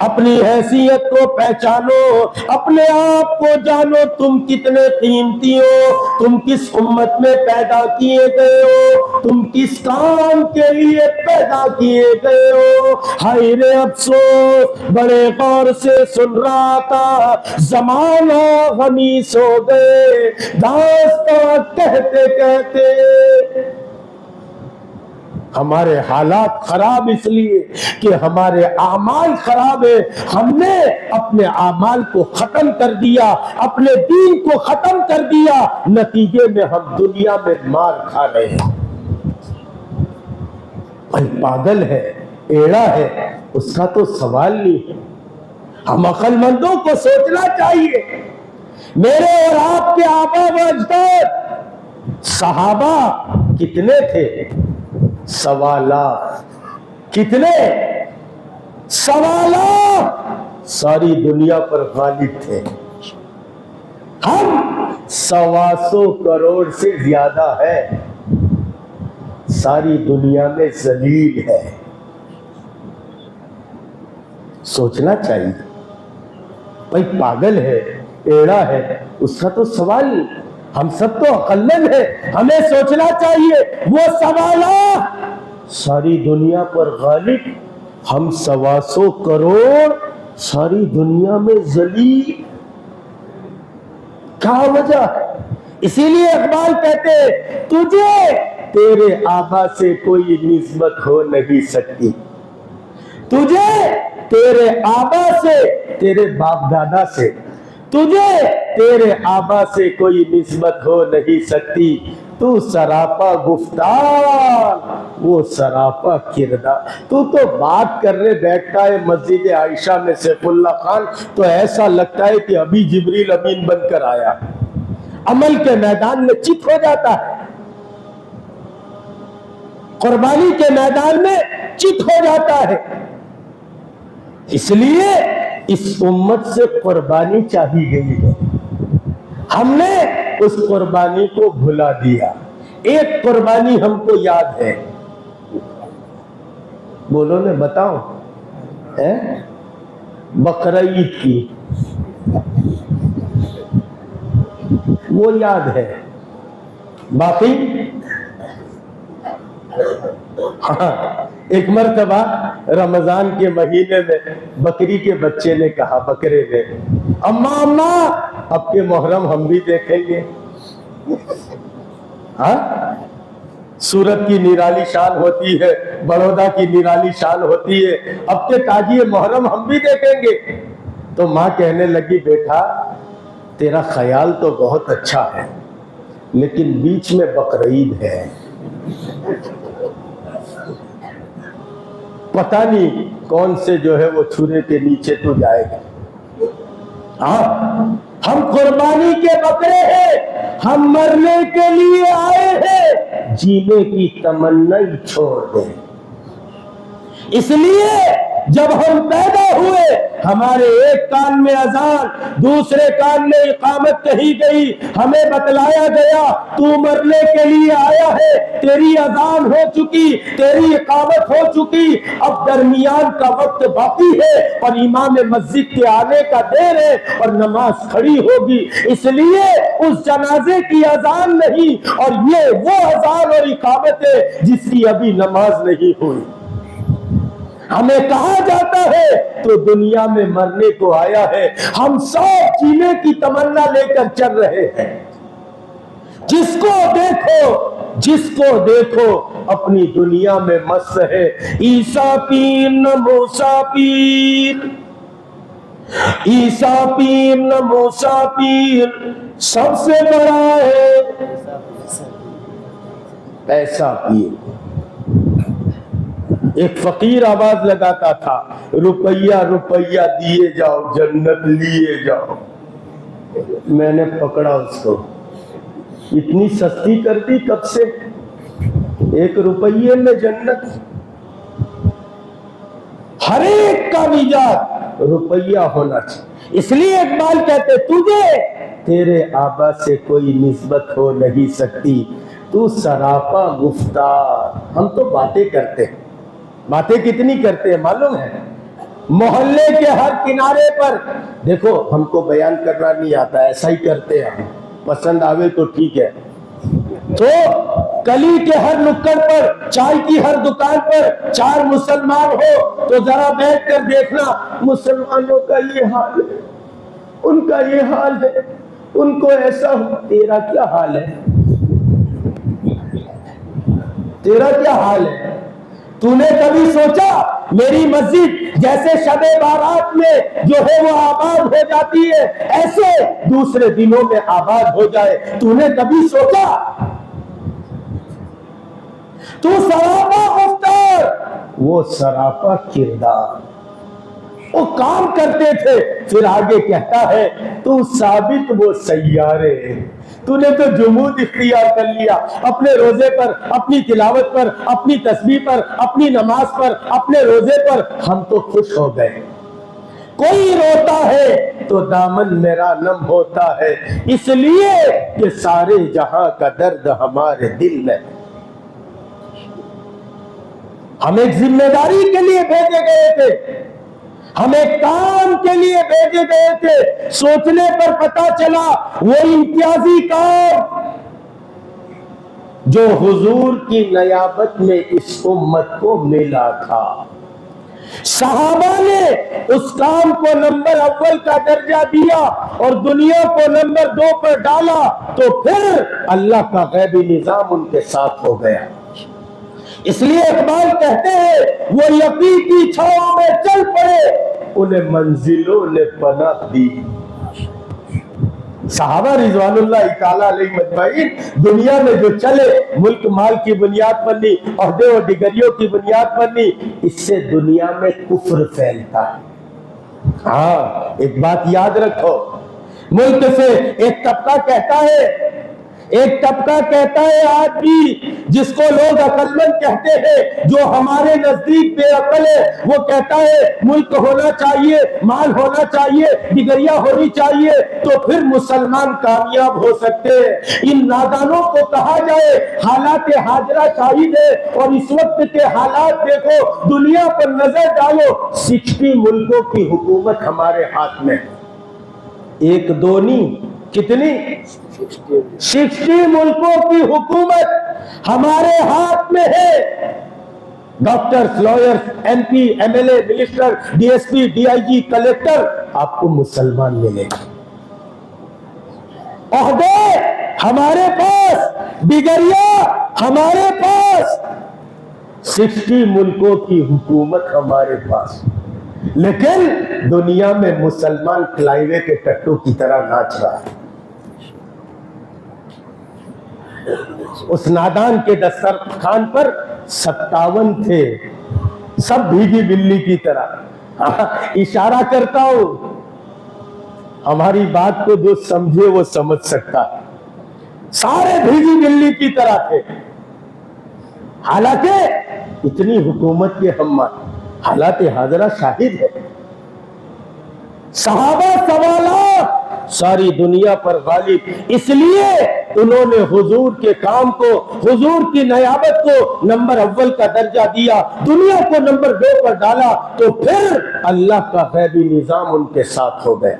अपनी हैसियत को पहचानो, अपने आप को जानो, तुम कितने कीमती हो, तुम किस उम्मत में पैदा किए गए हो, तुम किस काम के लिए पैदा किए गए हो। हाय रे अफसोस, बड़े गौर से सुन रहा था, जमाना गमी सो गए दास्तां कहते कहते। हमारे हालात खराब इसलिए कि हमारे आमाल खराब है। हमने अपने आमाल को खत्म कर दिया, अपने दीन को खत्म कर दिया, नतीजे में हम दुनिया में मार खा रहे हैं। भाई पागल है, एड़ा है, उसका तो सवाल नहीं है। हम अक्लमंदों को सोचना चाहिए। मेरे और आपके आबा व अजदाद सहाबा कितने थे? 1.25 लाख। कितने? 1.25 लाख सारी दुनिया पर गालिब थे। हम 125 करोड़ से ज्यादा है, सारी दुनिया में जलील है। सोचना चाहिए। भाई पागल है, एड़ा है, उसका तो सवाल। हम सब तो अक्लमंद है, हमें सोचना चाहिए। वो 1.25 लाख सारी दुनिया पर गालिब, हम 125 करोड़ सारी दुनिया में जलील। क्या वजह है? इसीलिए इकबाल कहते, तुझे तेरे आबा से कोई निस्बत हो नहीं सकती, तुझे तेरे आबा से, तेरे बाप दादा से, तुझे तेरे आबा से कोई निस्बत हो नहीं सकती। तू सरापा गुफ्तार, वो सरापा किरदार। तू तो बात करने बैठता है मस्जिद आयशा में सैफुल्लाह खान, तो ऐसा लगता है कि अभी जिब्रील अमीन बनकर आया। अमल के मैदान में चित हो जाता है, कुर्बानी के मैदान में चित हो जाता है। इसलिए इस उम्मत से कुर्बानी चाही गई है, हमने उस कुर्बानी को भुला दिया। एक कुर्बानी हमको याद है, बोलो ने बताओ, है बकरीद की, वो याद है। बाकी हाँ, एक मर्तबा रमजान के महीने में बकरी के बच्चे ने कहा, बकरे ने, अम्मा अम्मा अब के मोहर्रम हम भी देखेंगे। हाँ, सूरत की निराली शान होती है, बड़ौदा की निराली शान होती है, अब के ताजिए मोहर्रम हम भी देखेंगे। तो माँ कहने लगी, बेटा तेरा ख्याल तो बहुत अच्छा है, लेकिन बीच में बकरीद है, पता नहीं कौन से जो है वो छुरे के नीचे तो जाएगा। हाँ, हम कुर्बानी के बकरे हैं, हम मरने के लिए आए हैं, जीने की तमन्ना ही छोड़ दें। इसलिए जब हम पैदा हुए, हमारे एक कान में अजान, दूसरे कान में इकामत कही गई, हमें बतलाया गया तू मरने के लिए आया है, तेरी अजान हो चुकी, तेरी इकामत हो चुकी, अब दरमियान का वक्त बाकी है और इमाम मस्जिद के आने का देर है और नमाज खड़ी होगी। इसलिए उस जनाजे की अजान नहीं, और ये वो अजान और इकामत है जिसकी अभी नमाज नहीं हुई। हमें कहा जाता है तो दुनिया में मरने को आया है, हम सब जीने की तमन्ना लेकर चल रहे हैं। जिसको देखो अपनी दुनिया में मस्त है। ईसा पीर न मूसा पीर, ईसा पीर न मूसा पीर, सबसे बड़ा है पैसा पीर। एक फकीर आवाज लगाता था, रुपया रुपया दिए जाओ जन्नत लिए जाओ। मैंने पकड़ा उसको, इतनी सस्ती कर दी कब से, 1 रुपये में जन्नत। हर एक का वीजा रुपया होना चाहिए। इसलिए इकबाल कहते तुझे तेरे आबा से कोई निस्बत हो नहीं सकती, तू सरापा गुफ्तार। हम तो बातें करते हैं, बातें कितनी करते हैं मालूम है? मोहल्ले के हर किनारे पर देखो, हमको बयान करना नहीं आता, ऐसा ही करते हैं हम, पसंद आवे तो ठीक है। तो गली के हर नुक्कड़ पर, चाय की हर दुकान पर 4 मुसलमान हो तो जरा बैठ कर देखना, मुसलमानों का ये हाल है, उनका ये हाल है, उनको ऐसा हो। तेरा क्या हाल है? तेरा क्या हाल है? तूने कभी सोचा मेरी मस्जिद जैसे शबे बारात में जो है वो आबाद हो जाती है, ऐसे दूसरे दिनों में आबाद हो जाए? तूने कभी सोचा? तू सरापा गुफ्तार, वो सरापा किरदार। वो काम करते थे, फिर आगे कहता है तू साबित वो सैयारे। तूने तो जुमूद इख्तियार कर लिया अपने रोजे पर, अपनी तिलावत पर, अपनी तस्बीह पर, अपनी नमाज पर, अपने रोजे पर। हम तो खुश हो गए। कोई रोता है तो दामन मेरा नम होता है, इसलिए कि सारे जहां का दर्द हमारे दिल में। हम एक जिम्मेदारी के लिए भेजे गए थे, हम एक काम के लिए भेजे गए थे। सोचने पर पता चला वो इम्तियाजी काम जो हुजूर की नयाबत में इस उम्मत को मिला था, सहाबा ने उस काम को नंबर अव्वल का दर्जा दिया और दुनिया को नंबर 2 पर डाला, तो फिर अल्लाह का गैबी निजाम उनके साथ हो गया। इसलिए इकबाल कहते हैं वो यकीन की छाओं में चल पड़े, उन्हें मंजिलों ने पनाह दी। सहाबा रिजवानुल्लाह ताला अलैहि मजमाइन दुनिया में जो चले, मुल्क माल की बुनियाद पर नहीं, ओहदे और डिगरियों की बुनियाद पर नहीं, इससे दुनिया में कुफ्र फैलता है। हाँ, एक बात याद रखो, मुल्क से एक तबका कहता है आज भी, जिसको लोग अकलमंद कहते हैं, जो हमारे नजदीक बेअकल है, वो कहता है मुल्क होना चाहिए, माल होना चाहिए, डिगरिया होनी चाहिए, तो फिर मुसलमान कामयाब हो सकते हैं। इन नादानों को कहा जाए हालात हाजरा शाहिद है, और इस वक्त के हालात देखो, दुनिया पर नजर डालो, 60 मुल्कों की हुकूमत हमारे हाथ में, 1-2 नहीं, कितनी 60 मुल्कों की हुकूमत हमारे हाथ में है। Doctors, lawyers, MP, MLA, minister, DSP, DIG, collector आपको मुसलमान मिलेंगे। ओहदे हमारे पास, डिगरिया हमारे पास, 60 मुल्कों की हुकूमत हमारे पास, लेकिन दुनिया में मुसलमान क्लाइवे के टट्टू की तरह नाच रहा है। उस नादान के दस्तरखान पर 57 थे, सब भीगी बिल्ली की तरह। इशारा करता हूं, हमारी बात को जो समझे वो समझ सकता है। सारे भीगी बिल्ली की तरह थे। हालांकि इतनी हुकूमत के हम हालात हाजरा शाहिद है। सहाबा सवालात सारी दुनिया पर गालिब, इसलिए उन्होंने हुजूर के काम को, हुजूर की नयाबत को नंबर अव्वल का दर्जा दिया, दुनिया को नंबर 2 पर डाला, तो फिर अल्लाह का गैबी निजाम उनके साथ हो गया।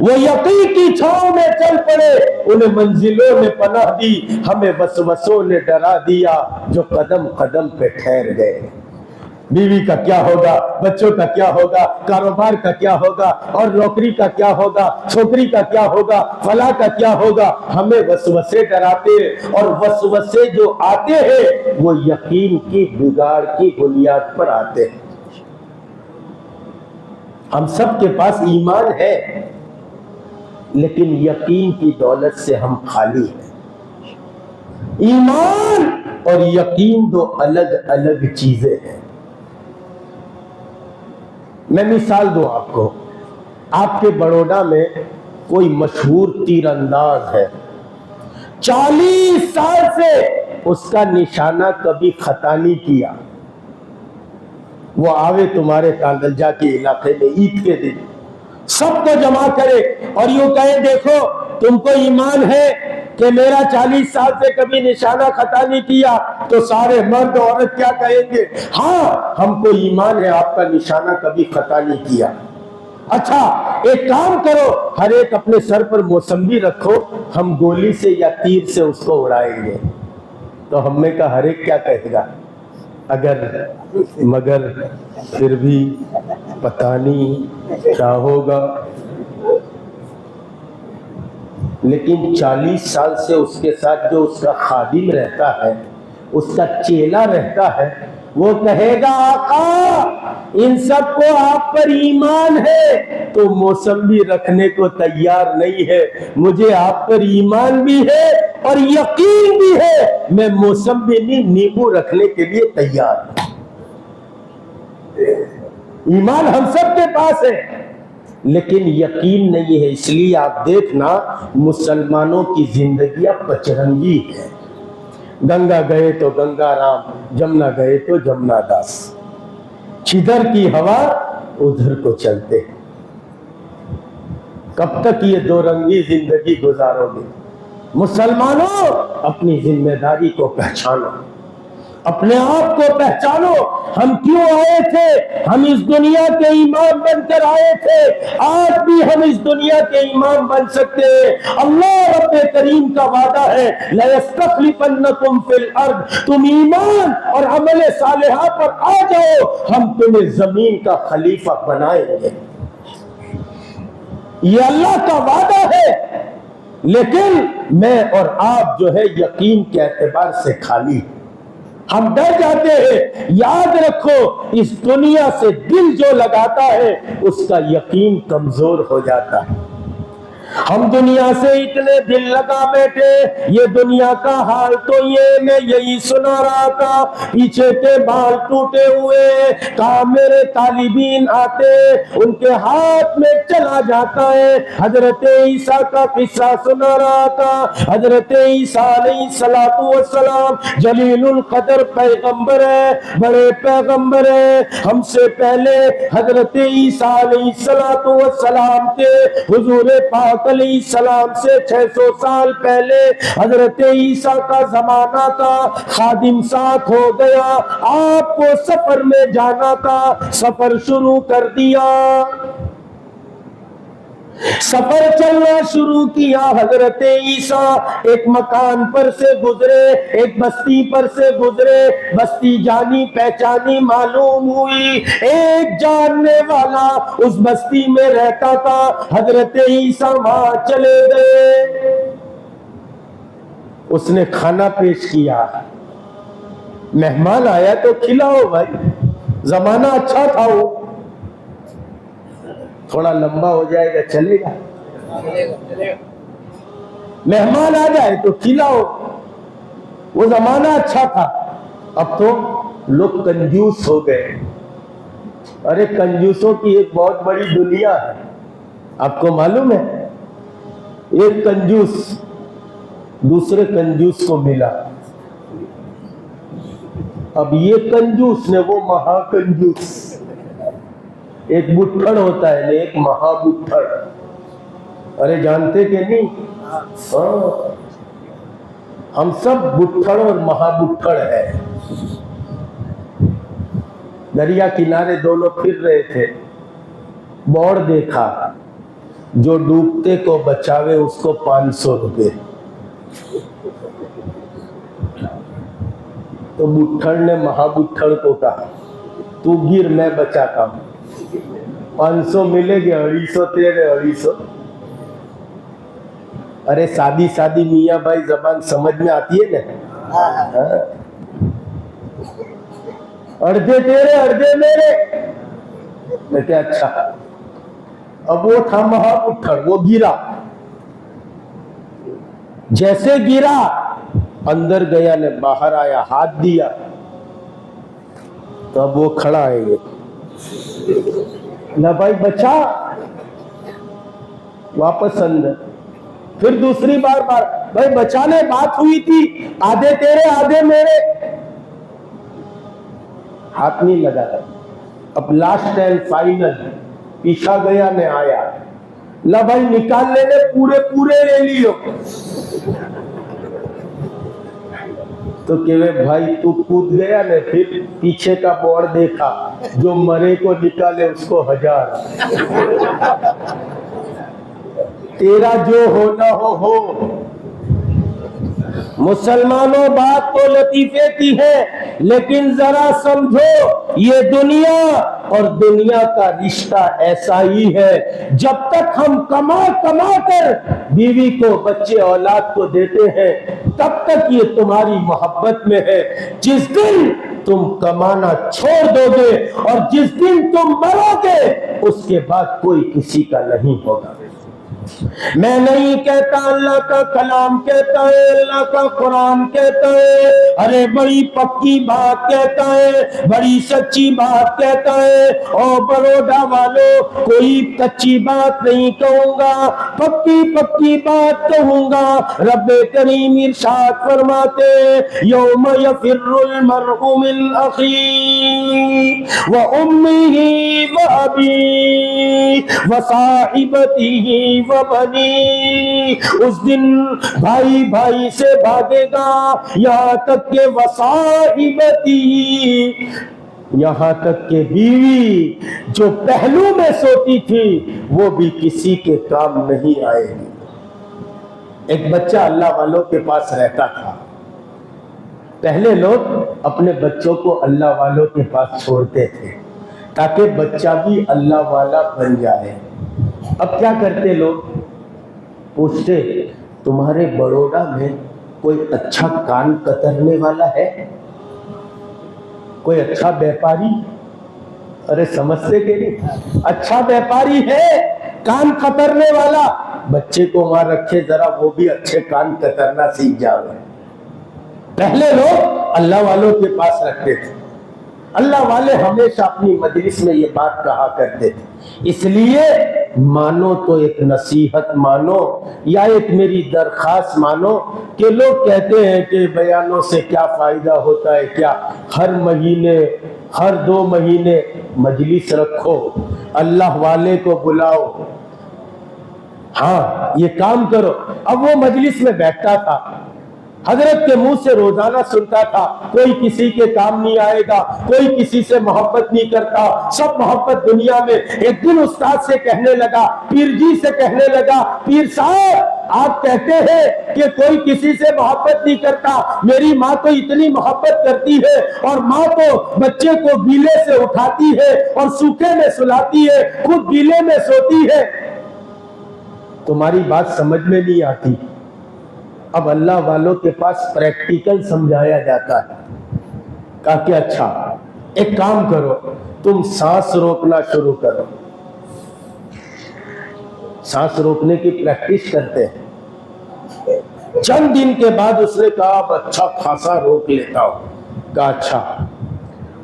वो यकीन की छांव में चल पड़े, उन्हें मंजिलों ने पनाह दी, हमें वसवसों ने डरा दिया, जो कदम कदम पे ठहर गए। बीवी का क्या होगा, बच्चों का क्या होगा, कारोबार का क्या होगा, और नौकरी का क्या होगा, छोकरी का क्या होगा, फला का क्या होगा, हमें वसवसे डराते, और वसवसे जो आते हैं वो यकीन की बिगाड़ की बुनियाद पर आते हैं। हम सब के पास ईमान है, लेकिन यकीन की दौलत से हम खाली हैं। ईमान और यकीन 2 अलग अलग चीजें हैं। मैं मिसाल दूं आपको, आपके बड़ौदा में कोई मशहूर तीरंदाज है, 40 साल से उसका निशाना कभी खता नहीं किया। वो आवे तुम्हारे कांगलजा के इलाके में ईद के दिन, सबको जमा करे और यूं कहे, देखो तुमको ईमान है कि मेरा 40 साल से कभी निशाना खता नहीं किया, तो सारे मर्द औरत क्या कहेंगे? हाँ, हमको ईमान है आपका निशाना कभी खता नहीं किया। अच्छा, एक काम करो, हर एक अपने सर पर मौसम्बी रखो, हम गोली से या तीर से उसको उड़ाएंगे। तो हमने कहा हर एक क्या कहेगा? मगर फिर भी पता नहीं क्या होगा। लेकिन 40 साल से उसके साथ जो उसका खादिम रहता है, उसका चेला रहता है, वो कहेगा आका इन सबको आप पर ईमान है तो मौसम्बी रखने को तैयार नहीं है, मुझे आप पर ईमान भी है और यकीन भी है, मैं मौसम्बी नहीं नींबू रखने के लिए तैयार हूं। ईमान हम सब के पास है लेकिन यकीन नहीं है। इसलिए आप देखना मुसलमानों की जिंदगियां पचरंगी है। गंगा गए तो गंगा राम, जमुना गए तो जमुना दास, जिधर की हवा उधर को चलते। कब तक ये दो रंगी जिंदगी गुजारोगे? मुसलमानों, अपनी जिम्मेदारी को पहचानो, अपने आप को पहचानो। हम क्यों आए थे? हम इस दुनिया के इमाम बनकर आए थे, आज भी हम इस दुनिया के इमाम बन सकते हैं। अल्लाह रब्बे करीम का वादा है, लयस्तखलिफन्नकुम फिल अर्द, तुम ईमान और अमल सालिहा पर आ जाओ, हम तुम्हें जमीन का खलीफा बनाएंगे। ये अल्लाह का वादा है। लेकिन मैं और आप जो है यकीन के एतबार से खाली, हम डर जाते हैं। याद रखो, इस दुनिया से दिल जो लगाता है उसका यकीन कमजोर हो जाता है। हम दुनिया से इतने दिल लगा बैठे, ये दुनिया का हाल तो ये मैं यही सुना रहा था, पीछे के बाल टूटे हुए, कहा मेरे तालिबीन आते, उनके हाथ में चला जाता है। हजरत ईसा का किस्सा सुना रहा था। हजरत ईसा अलैहिस्सलातु वस्सलाम जलीलुल कदर पैगंबर है, बड़े पैगंबर है। हमसे पहले हजरत ईसा अलैहिस्सलातु वस्सलाम थे। हुजूर पाक सलाम से 600 साल पहले हजरत ईसा का जमाना था। खादिम साथ हो गया, आपको सफर में जाना था, सफर शुरू कर दिया, सफर चलना शुरू किया। हजरत ईसा एक मकान पर से गुजरे, एक बस्ती पर से गुजरे, बस्ती जानी पहचानी मालूम हुई, एक जानने वाला उस बस्ती में रहता था। हजरत ईसा वहां चले गए, उसने खाना पेश किया, मेहमान आया तो खिलाओ भाई, जमाना अच्छा था वो, थोड़ा लंबा हो जाएगा चलेगा, मेहमान आ जाए तो खिलाओ, वो जमाना अच्छा था। अब तो लोग कंजूस हो गए। अरे कंजूसों की एक बहुत बड़ी दुनिया है, आपको मालूम है? एक कंजूस दूसरे कंजूस को मिला, अब ये कंजूस ने वो महाकंजूस, एक बुट्ठड़ होता है एक महाबुट्ठड़, अरे जानते कि नहीं? हाँ, हम सब बुट्ठड़ और महाबुट्ठड़ है। दरिया किनारे दोनों फिर रहे थे, बौड़ देखा, जो डूबते को बचावे उसको 500 रुपए। तो बुट्ठड़ ने महाबुट्ठड़ को कहा, तू गिर मैं बचाता हूं, 500 मिलेगे, 250 तेरे, 250। अरे सादी सादी मियाँ भाई जबान समझ में आती है ना? अर्धे तेरे अर्धे मेरे। मैं क्या अच्छा। अब वो था महाबुट्ठड़, वो गिरा, जैसे गिरा अंदर गया ने बाहर आया, हाथ दिया, तो अब वो खड़ा है ना भाई बचा, वापस अंदर, फिर दूसरी बार भाई बचाने बात हुई थी, आधे तेरे आधे मेरे, हाथ नहीं लगा। अब लास्ट एंड फाइनल, पीछा गया ने आया, ला भाई निकाल लेने, पूरे पूरे ले लियो। तो कहे भाई तू कूद गया ने, फिर पीछे का बोर्ड देखा, जो मरे को निकाले उसको 1000। तेरा जो होना हो। मुसलमानों, बात तो लतीफे की है, लेकिन जरा समझो ये दुनिया और दुनिया का रिश्ता ऐसा ही है। जब तक हम कमा कमा कर बीवी को, बच्चे औलाद को देते हैं, तब तक ये तुम्हारी मोहब्बत में है। जिस दिन तुम कमाना छोड़ दोगे और जिस दिन तुम मरोगे, उसके बाद कोई किसी का नहीं होगा। मैं नहीं कहता, अल्लाह का कलाम कहता है, अल्लाह का कुरान कहता है, अरे बड़ी पक्की बात कहता है, बड़ी सच्ची बात कहता है। और बड़ौदा वालों, कोई कच्ची बात नहीं कहूंगा, पक्की पक्की बात कहूंगा। रब्बे करीम इरशाद फरमाते, यौम यफिर्रुल मर्उ मिन अखी व उम्मिही व अबी व साहिबतिही व बनी। उस दिन भाई भाई से भागेगा, यहाँ तक के वसाहिबती, यहाँ तक के बीवी जो पहलू में सोती थी वो भी किसी के काम नहीं आएगी। एक बच्चा अल्लाह वालों के पास रहता था। पहले लोग अपने बच्चों को अल्लाह वालों के पास छोड़ते थे ताकि बच्चा भी अल्लाह वाला बन जाए। अब क्या करते लोग, पूछते तुम्हारे बड़ौदा में कोई अच्छा कान कतरने वाला है, कोई अच्छा व्यापारी? अरे समझते के नहीं, अच्छा व्यापारी है कान कतरने वाला, बच्चे को वहां रखे, जरा वो भी अच्छे कान कतरना सीख जाए। पहले लोग अल्लाह वालों के पास रखते थे। अल्लाह वाले हमेशा अपनी मजलिस में ये बात कहा करते थे। इसलिए मानो तो एक नसीहत मानो या एक मेरी दरखास्त मानो कि लोग कहते हैं कि बयानों से क्या फायदा होता है, क्या हर महीने हर 2 महीने मजलिस रखो, अल्लाह वाले को बुलाओ, हाँ ये काम करो। अब वो मजलिस में बैठता था, हजरत के मुंह से रोजाना सुनता था, कोई किसी के काम नहीं आएगा, कोई किसी से मोहब्बत नहीं करता, सब मोहब्बत दुनिया में। एक दिन उस्ताद से कहने लगा, पीर जी से कहने लगा, पीर साहब आप कहते हैं कि कोई किसी से मोहब्बत नहीं करता, मेरी माँ तो इतनी मोहब्बत करती है, और माँ तो बच्चे को गीले से उठाती है और सूखे में सुलाती है, खुद गीले में सोती है, तुम्हारी बात समझ में नहीं आती। अब अल्लाह वालों के पास प्रैक्टिकल समझाया जाता है। कहा कि अच्छा एक काम करो, तुम सांस रोकना शुरू करो। सांस रोकने की प्रैक्टिस करते हैं। चंद दिन के बाद उसने कहा अब अच्छा खासा रोक लेता हूं। कहा अच्छा,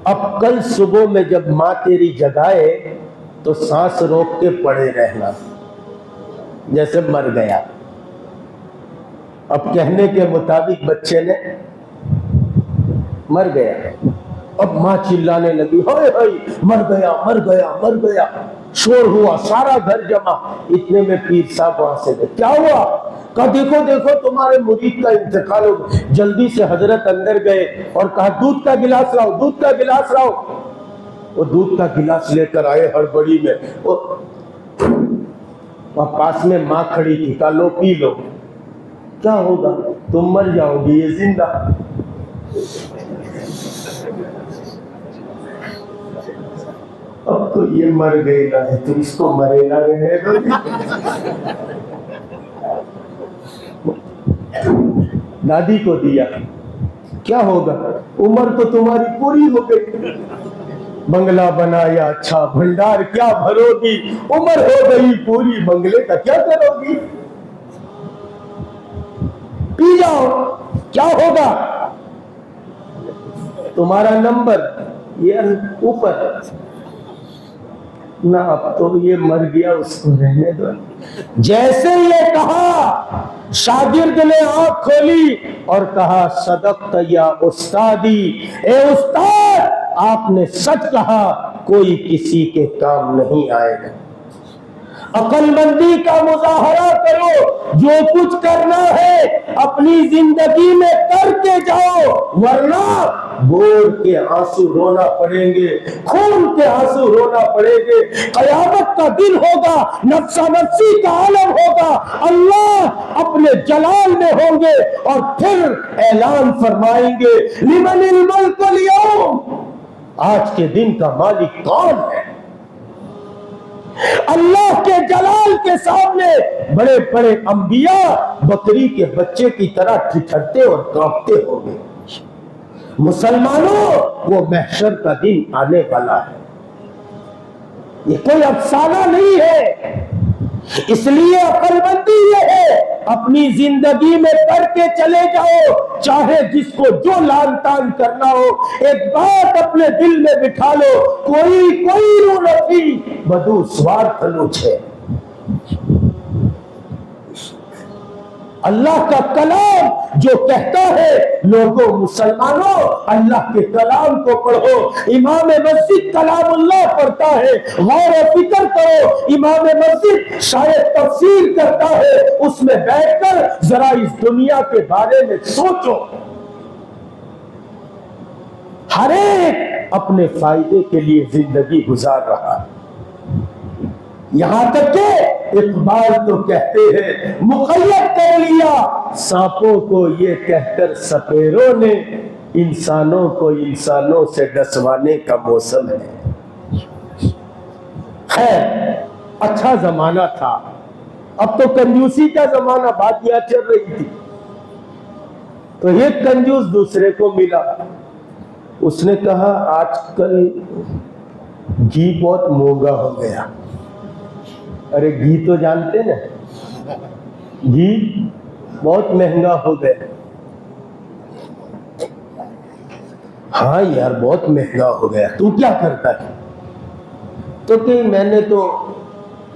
अब कल सुबह में जब माँ तेरी जगाए तो सांस रोक के पड़े रहना, जैसे मर गया। अब कहने के मुताबिक बच्चे ने मर गया। अब माँ चिल्लाने लगी, हाय हाय मर गया मर गया मर गया। शोर हुआ, सारा घर जमा। इतने में पीर साहब वहां से गए। क्या हुआ? कहा देखो देखो तुम्हारे मुरीद का इंतकाल हो गया। जल्दी से हजरत अंदर गए और कहा दूध का गिलास लाओ, दूध का गिलास लाओ। वो दूध का गिलास लेकर आए हड़बड़ी में। वहां पास में माँ खड़ी थी। कहा लो पी लो। क्या होगा? तुम मर जाओगे, ये जिंदा। अब तो ये मर गएगा है, तो इसको मरेगा है। दादी को दिया। क्या होगा? उम्र तो तुम्हारी पूरी हो गई, बंगला बनाया अच्छा, भंडार क्या भरोगी, उम्र हो गई पूरी, बंगले का क्या करोगी? पी जाओ, क्या होगा? तुम्हारा नंबर ये ऊपर ना। अब तो ये मर गया, उसको रहने दो। जैसे ये कहा, शागिर्द ने आंख खोली और कहा, सदक़त या उस्तादी, ए उस्ताद आपने सच कहा, कोई किसी के काम नहीं आएगा। अक्लमंदी का मुजाहरा करो, जो कुछ करना है अपनी जिंदगी में करके जाओ, वरना बोर के आंसू रोना पड़ेंगे, खून के आंसू रोना पड़ेंगे। कयामत का दिन होगा, नफ्सा नफ्सी का आलम होगा, अल्लाह अपने जलाल में होंगे और फिर ऐलान फरमाएंगे, लिमनिल मुल्कुल यौम, आज के दिन का मालिक कौन है? अल्लाह के जलाल के सामने बड़े बड़े अंबिया बकरी के बच्चे की तरह ठिठरते और कांपते होंगे। मुसलमानों, वो महशर का दिन आने वाला है, ये कोई अफसाना नहीं है। इसलिए अक्लमंदी ये है, अपनी जिंदगी में करके चले जाओ, चाहे जिसको जो लान तान करना हो। एक बात अपने दिल में बिठा लो, कोई रू नहीं, बधु स्वार्थ है। अल्लाह का कलाम जो कहता है, लोगों मुसलमानों अल्लाह के कलाम को पढ़ो। इमाम मस्जिद कलामुल्लाह पढ़ता है, गौर फिक्र करो। इमाम मस्जिद शायद तफसीर करता है, उसमें बैठकर जरा इस दुनिया के बारे में सोचो। हर एक अपने फायदे के लिए जिंदगी गुजार रहा है। यहां तक के इकबाल तो कहते हैं, मुक़य्यद कर लिया सांपों को ये कहकर सपेरों ने, इंसानों को इंसानों से डसवाने का मौसम है। खैर, अच्छा जमाना था, अब तो कंजूसी का जमाना, बातियां चल रही थी। तो एक कंजूस दूसरे को मिला, उसने कहा, आजकल घी बहुत महंगा हो गया। अरे घी तो जानते ना, घी बहुत महंगा हो गया। हाँ यार, बहुत महंगा हो गया। तू क्या करता है? तो कि मैंने तो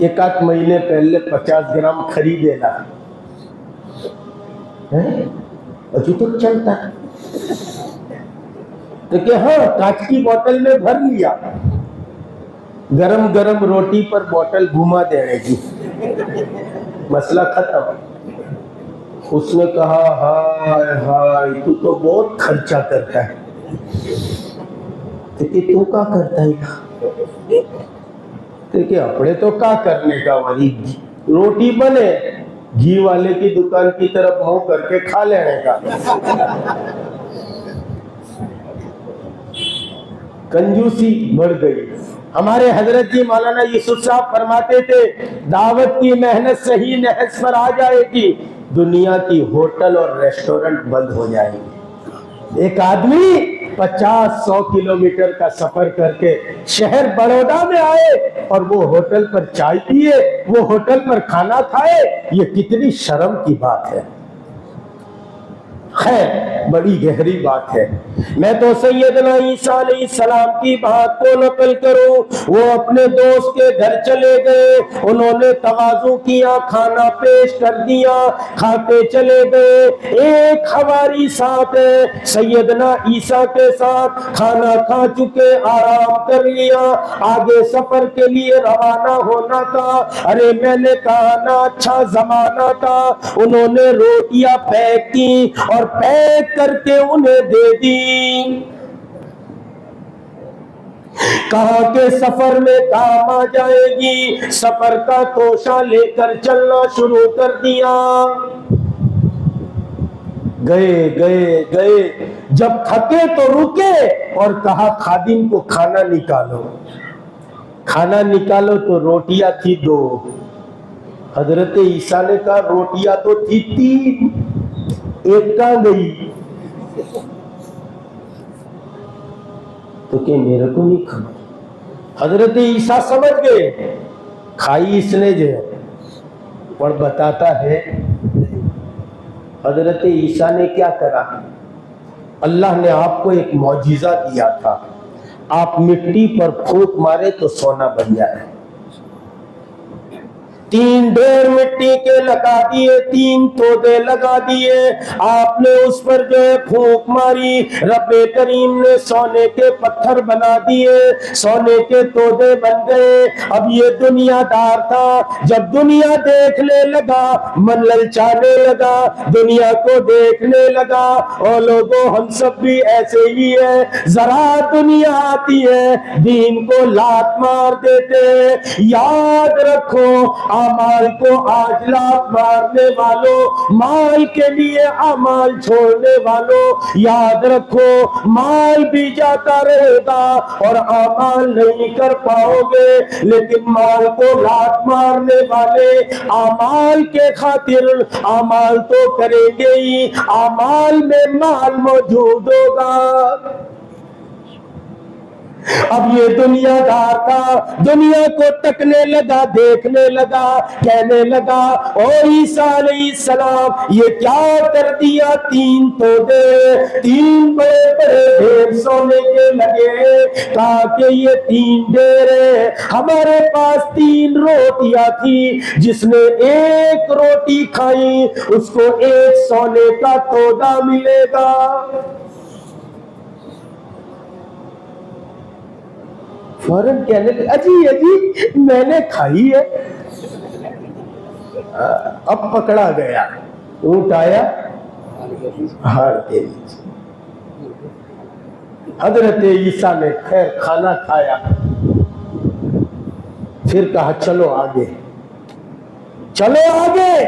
एक आध महीने पहले 50 ग्राम खरीदे ला, अभी तो चलता है। तो कि हाँ, कांच की बोतल में भर लिया, गरम गरम रोटी पर बोतल घुमा देने की, मसला खत्म। उसने कहा, हाय हाय, तू तो बहुत खर्चा करता है। तो तू क्या करता है? देखिए, अपने तो क्या करने का, वही रोटी बने, घी वाले की दुकान की तरफ मुंह करके खा लेने का। कंजूसी बढ़ गई। हमारे हजरत जी मौलाना यूसुफ साहब फरमाते थे, दावत की मेहनत सही नहज पर आ जाएगी, दुनिया की होटल और रेस्टोरेंट बंद हो जाएंगे। एक आदमी 50-100 किलोमीटर का सफर करके शहर बड़ौदा में आए और वो होटल पर चाय पिए, वो होटल पर खाना खाए, ये कितनी शर्म की बात है। खैर, बड़ी गहरी बात है। मैं तो सैयदना ईसा अलैहिस्सलाम की बात को नकल करूं। वो अपने दोस्त के घर चले गए, उन्होंने तवाज़ु किया, खाना पेश कर दिया, खाते चले गए। एक हवारी साथ है, सैयदना ईसा के साथ खाना खा चुके, आराम कर लिया, आगे सफर के लिए रवाना होना था। अरे मैंने कहा ना, अच्छा जमाना था। उन्होंने रोटियां पैक की और पैक करके उन्हें दे दी। कहा के सफर में काम आ जाएगी, सफर का तोशा लेकर चलना शुरू कर दिया। गए गए गए, जब थके तो रुके और कहा, खादिम को खाना निकालो। खाना निकालो तो रोटियां थी 2। हजरत ईसा ने कहा, रोटियां तो थी 3, एक कहां गई? तो क्या मेरे को नहीं खबर? हजरत ईसा समझ गए, खाई इसने जो, और बताता है हजरत ईसा ने क्या करा। अल्लाह ने आपको एक मौजिजा दिया था, आप मिट्टी पर फूंक मारे तो सोना बन जाए। 3 ढेर मिट्टी के लगा दिए, 3 तोदे लगा दिए, आपने उस पर जो है फूंक मारी, रब्बे करीम ने सोने के पत्थर बना दिए, सोने के तोदे बन गए। अब ये दुनियादार था, जब दुनिया देखने लगा, मन ललचाने लगा, दुनिया को देखने लगा। और लोगों, हम सब भी ऐसे ही है, जरा दुनिया आती है, दीन को लात मार देते हैं। याद रखो, अमाल को आज लात मारने वालों, माल के लिए अमाल छोड़ने वालों, याद रखो माल भी जाता रहेगा और अमाल नहीं कर पाओगे। लेकिन माल को लात मारने वाले अमाल के खातिर अमाल तो करेंगे ही, अमाल में माल मौजूद होगा। अब ये दुनियादार था, दुनिया को तकने लगा, देखने लगा, कहने लगा, ओ ईसा अलैहिस्सलाम ये क्या कर दिया? 3 तोदे, 3 बड़े बड़े ढेर सोने के लगे। कहा कि ये 3 ढेर है, हमारे पास 3 रोटियां थी, जिसने 1 रोटी खाई उसको 1 सोने का तोदा मिलेगा। फौरन कहने लगे, अजी अजी मैंने खाई है। अब पकड़ा गया, ऊंट आया हाड़ के नीचे। हजरत ईसा ने खैर खाना खाया, फिर कहा चलो आगे, चलो आगे।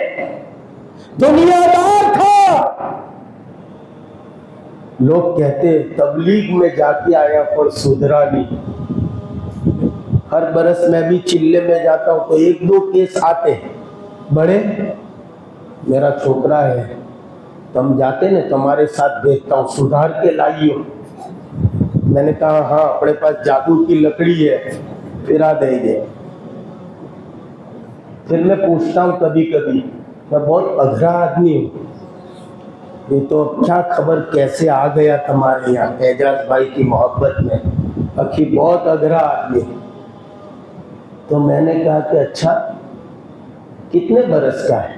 दुनियादार था। लोग कहते तबलीग में जाके आया पर सुधरा नहीं। हर बरस मैं भी चिल्ले में जाता हूं तो 1-2 केस आते हैं, बड़े मेरा छोकरा है, तुम जाते ना, तुम्हारे साथ देखता हूं, सुधार के लाइयो। मैंने कहा हाँ, अपने पास जादू की लकड़ी है, फिरा देंगे। फिर मैं पूछता हूं कभी कभी, मैं बहुत अधरा आदमी हूं, ये तो क्या खबर कैसे आ गया तुम्हारे यहाँ एजाज भाई की मोहब्बत में, अखी बहुत अधरा आदमी। तो मैंने कहा कि अच्छा कितने बरस का है?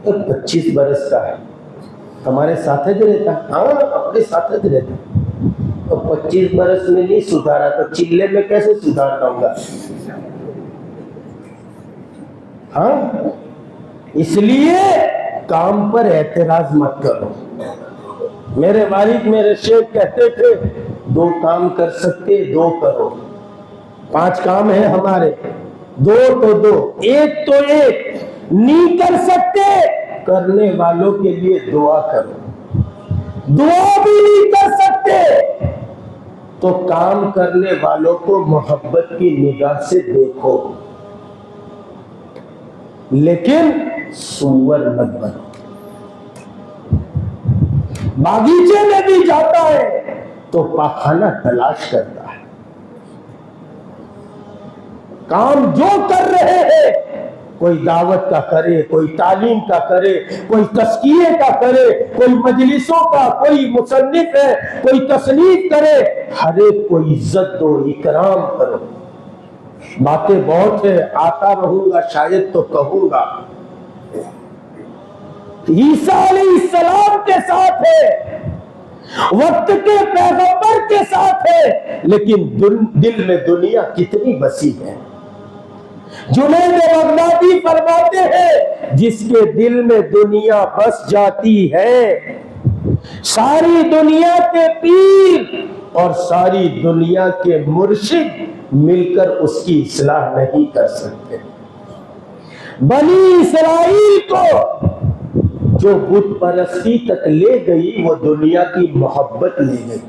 तो 25 बरस का है। हमारे साथ ही रहता? हाँ अपने साथ ही रहता। तो 25 बरस में नहीं सुधारा तो चिल्ले में कैसे सुधार पाऊंगा? हाँ, इसलिए काम पर एतराज मत करो। मेरे वालिद मेरे शेख कहते थे 2 काम कर सकते 2 करो, 5 काम है हमारे, 2 तो 2, 1 तो 1। नहीं कर सकते, करने वालों के लिए दुआ करो। दुआ भी नहीं कर सकते तो काम करने वालों को मोहब्बत की निगाह से देखो, लेकिन सुअर मत बनो। बागीचे में भी जाता है तो पाखाना तलाश करता है। काम जो कर रहे हैं, कोई दावत का करे, कोई तालीम का करे, कोई तस्किये का करे, कोई मजलिसों का, कोई मुसन्निफ है, कोई तसनीफ करे, हर एक को इज्जत दो, इकराम करो। बातें बहुत है, आता रहूंगा शायद तो कहूंगा। ईसा अलैहिस्सलाम के साथ है, वक्त के पैगंबर के साथ है, लेकिन दिल में दुनिया कितनी बसी है। जुनैद बगदादी फरमाते हैं, जिसके दिल में दुनिया बस जाती है, सारी दुनिया के पीर और सारी दुनिया के मुर्शिद मिलकर उसकी इस्लाह नहीं कर सकते। बनी इस्राइल को जो बुत परस्ती तक ले गई, वो दुनिया की मोहब्बत ले गई।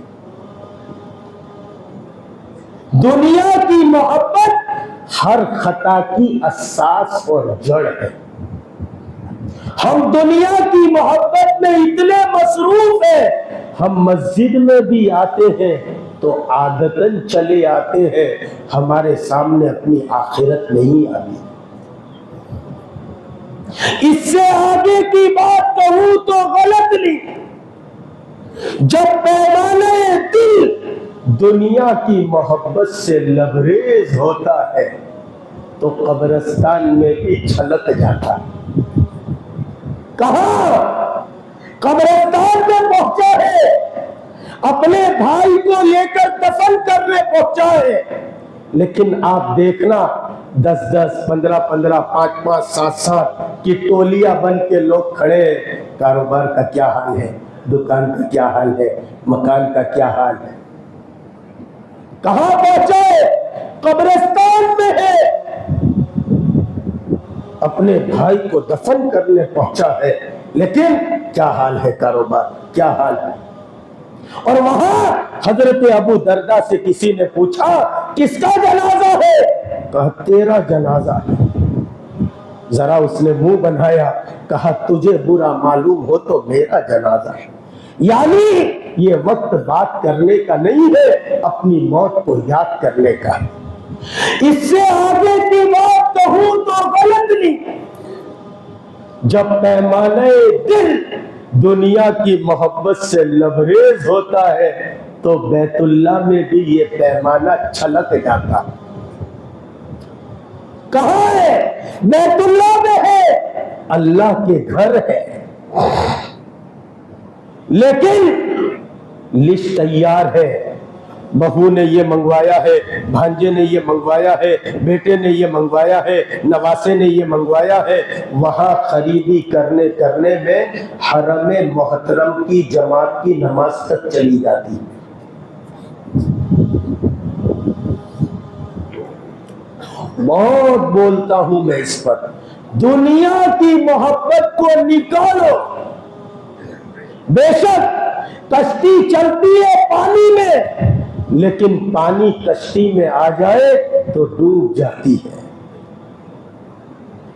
दुनिया की मोहब्बत हर खता की असास और जड़ है। हम दुनिया की मोहब्बत में इतने मसरूफ हैं, हम मस्जिद में भी आते हैं तो आदतन चले आते हैं, हमारे सामने अपनी आखिरत नहीं आती। इससे आगे की बात कहूं तो गलत नहीं। जब पैमाने दिल दुनिया की मोहब्बत से लबरेज होता है तो कब्रिस्तान में भी छलक जाता। कहां? कब्रिस्तान में पहुंचा है, अपने भाई को लेकर दफन करने पहुंचा है। लेकिन आप देखना 10-10, 15-15, 5-5, 7-7 की टोलियां बन के लोग खड़े। कारोबार का क्या हाल है, दुकान का क्या हाल है, मकान का क्या हाल है। कहां पहुंचे? कब्रिस्तान में है, अपने भाई को दफन करने पहुंचा है। लेकिन क्या हाल है, कारोबार क्या हाल है। और वहां हजरत अबू दरदा से किसी ने पूछा किसका जनाजा है? कहा तेरा जनाजा है। जरा उसने मुंह बनाया, कहा तुझे बुरा मालूम हो तो मेरा जनाजा है। यानी ये वक्त बात करने का नहीं है, अपनी मौत को याद करने का। इससे आगे की बात कहूं तो गलत नहीं। जब पैमाने दिल दुनिया की मोहब्बत से लबरेज होता है तो बैतुल्लाह में भी ये पैमाना छलक जाता। कहां है? बैतुल्लाह में है, अल्लाह के घर है। लेकिन लिस्ट तैयार है, बहू ने ये मंगवाया है, भांजे ने ये मंगवाया है, बेटे ने ये मंगवाया है, नवासे ने ये मंगवाया है। वहां खरीदी करने करने में हरमे मोहतरम की जमात की नमाज तक चली जाती है। बहुत बोलता हूं मैं इस पर। दुनिया की मोहब्बत को निकालो। बेशक कश्ती चलती है पानी में, लेकिन पानी कश्ती में आ जाए तो डूब जाती है।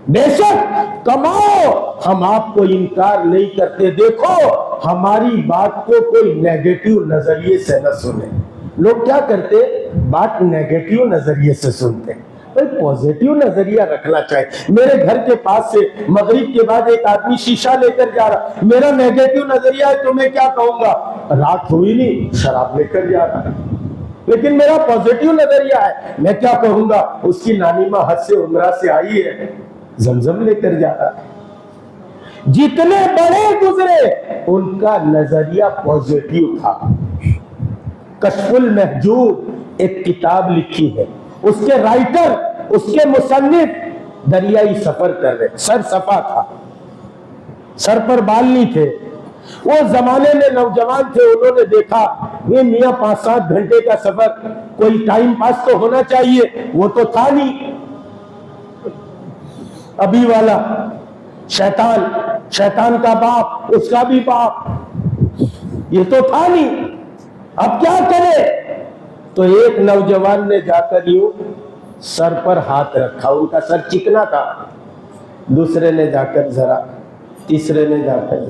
बेशक कमाओ, हम आपको इनकार नहीं करते। देखो, हमारी बात को कोई नेगेटिव नजरिए से न सुने। लोग क्या करते, बात नेगेटिव नजरिए से सुनते। पॉजिटिव नजरिया रखना चाहिए। मेरे घर के पास से मगरिब के बाद एक आदमी शीशा लेकर जा रहा, मेरा नेगेटिव नजरिया है तो मैं क्या कहूंगा, रात हुई नहीं शराब लेकर जा रहा है। लेकिन मेरा पॉजिटिव नजरिया है, मैं क्या कहूंगा, उसकी नानी मां हज से उम्रा से आई है, जमजम लेकर जा रहा है। जितने बड़े गुजरे उनका नजरिया पॉजिटिव था। कश्फुल महजूब एक किताब लिखी है, उसके राइटर, उसके मुसन्निफ दरियाई सफर कर रहे, सर सफा था, सर पर बाल नहीं थे। वो जमाने में नौजवान थे, उन्होंने देखा ये मियां 5-7 घंटे का सफर, कोई टाइम पास तो होना चाहिए, वो तो था नहीं। अभी वाला शैतान, शैतान का बाप, उसका भी बाप, ये तो था नहीं। अब क्या करे? तो एक नौजवान ने जाकर यूं सर पर हाथ रखा, उनका सर चिकना था। दूसरे ने जाकर जरा, तीसरे ने जाकर,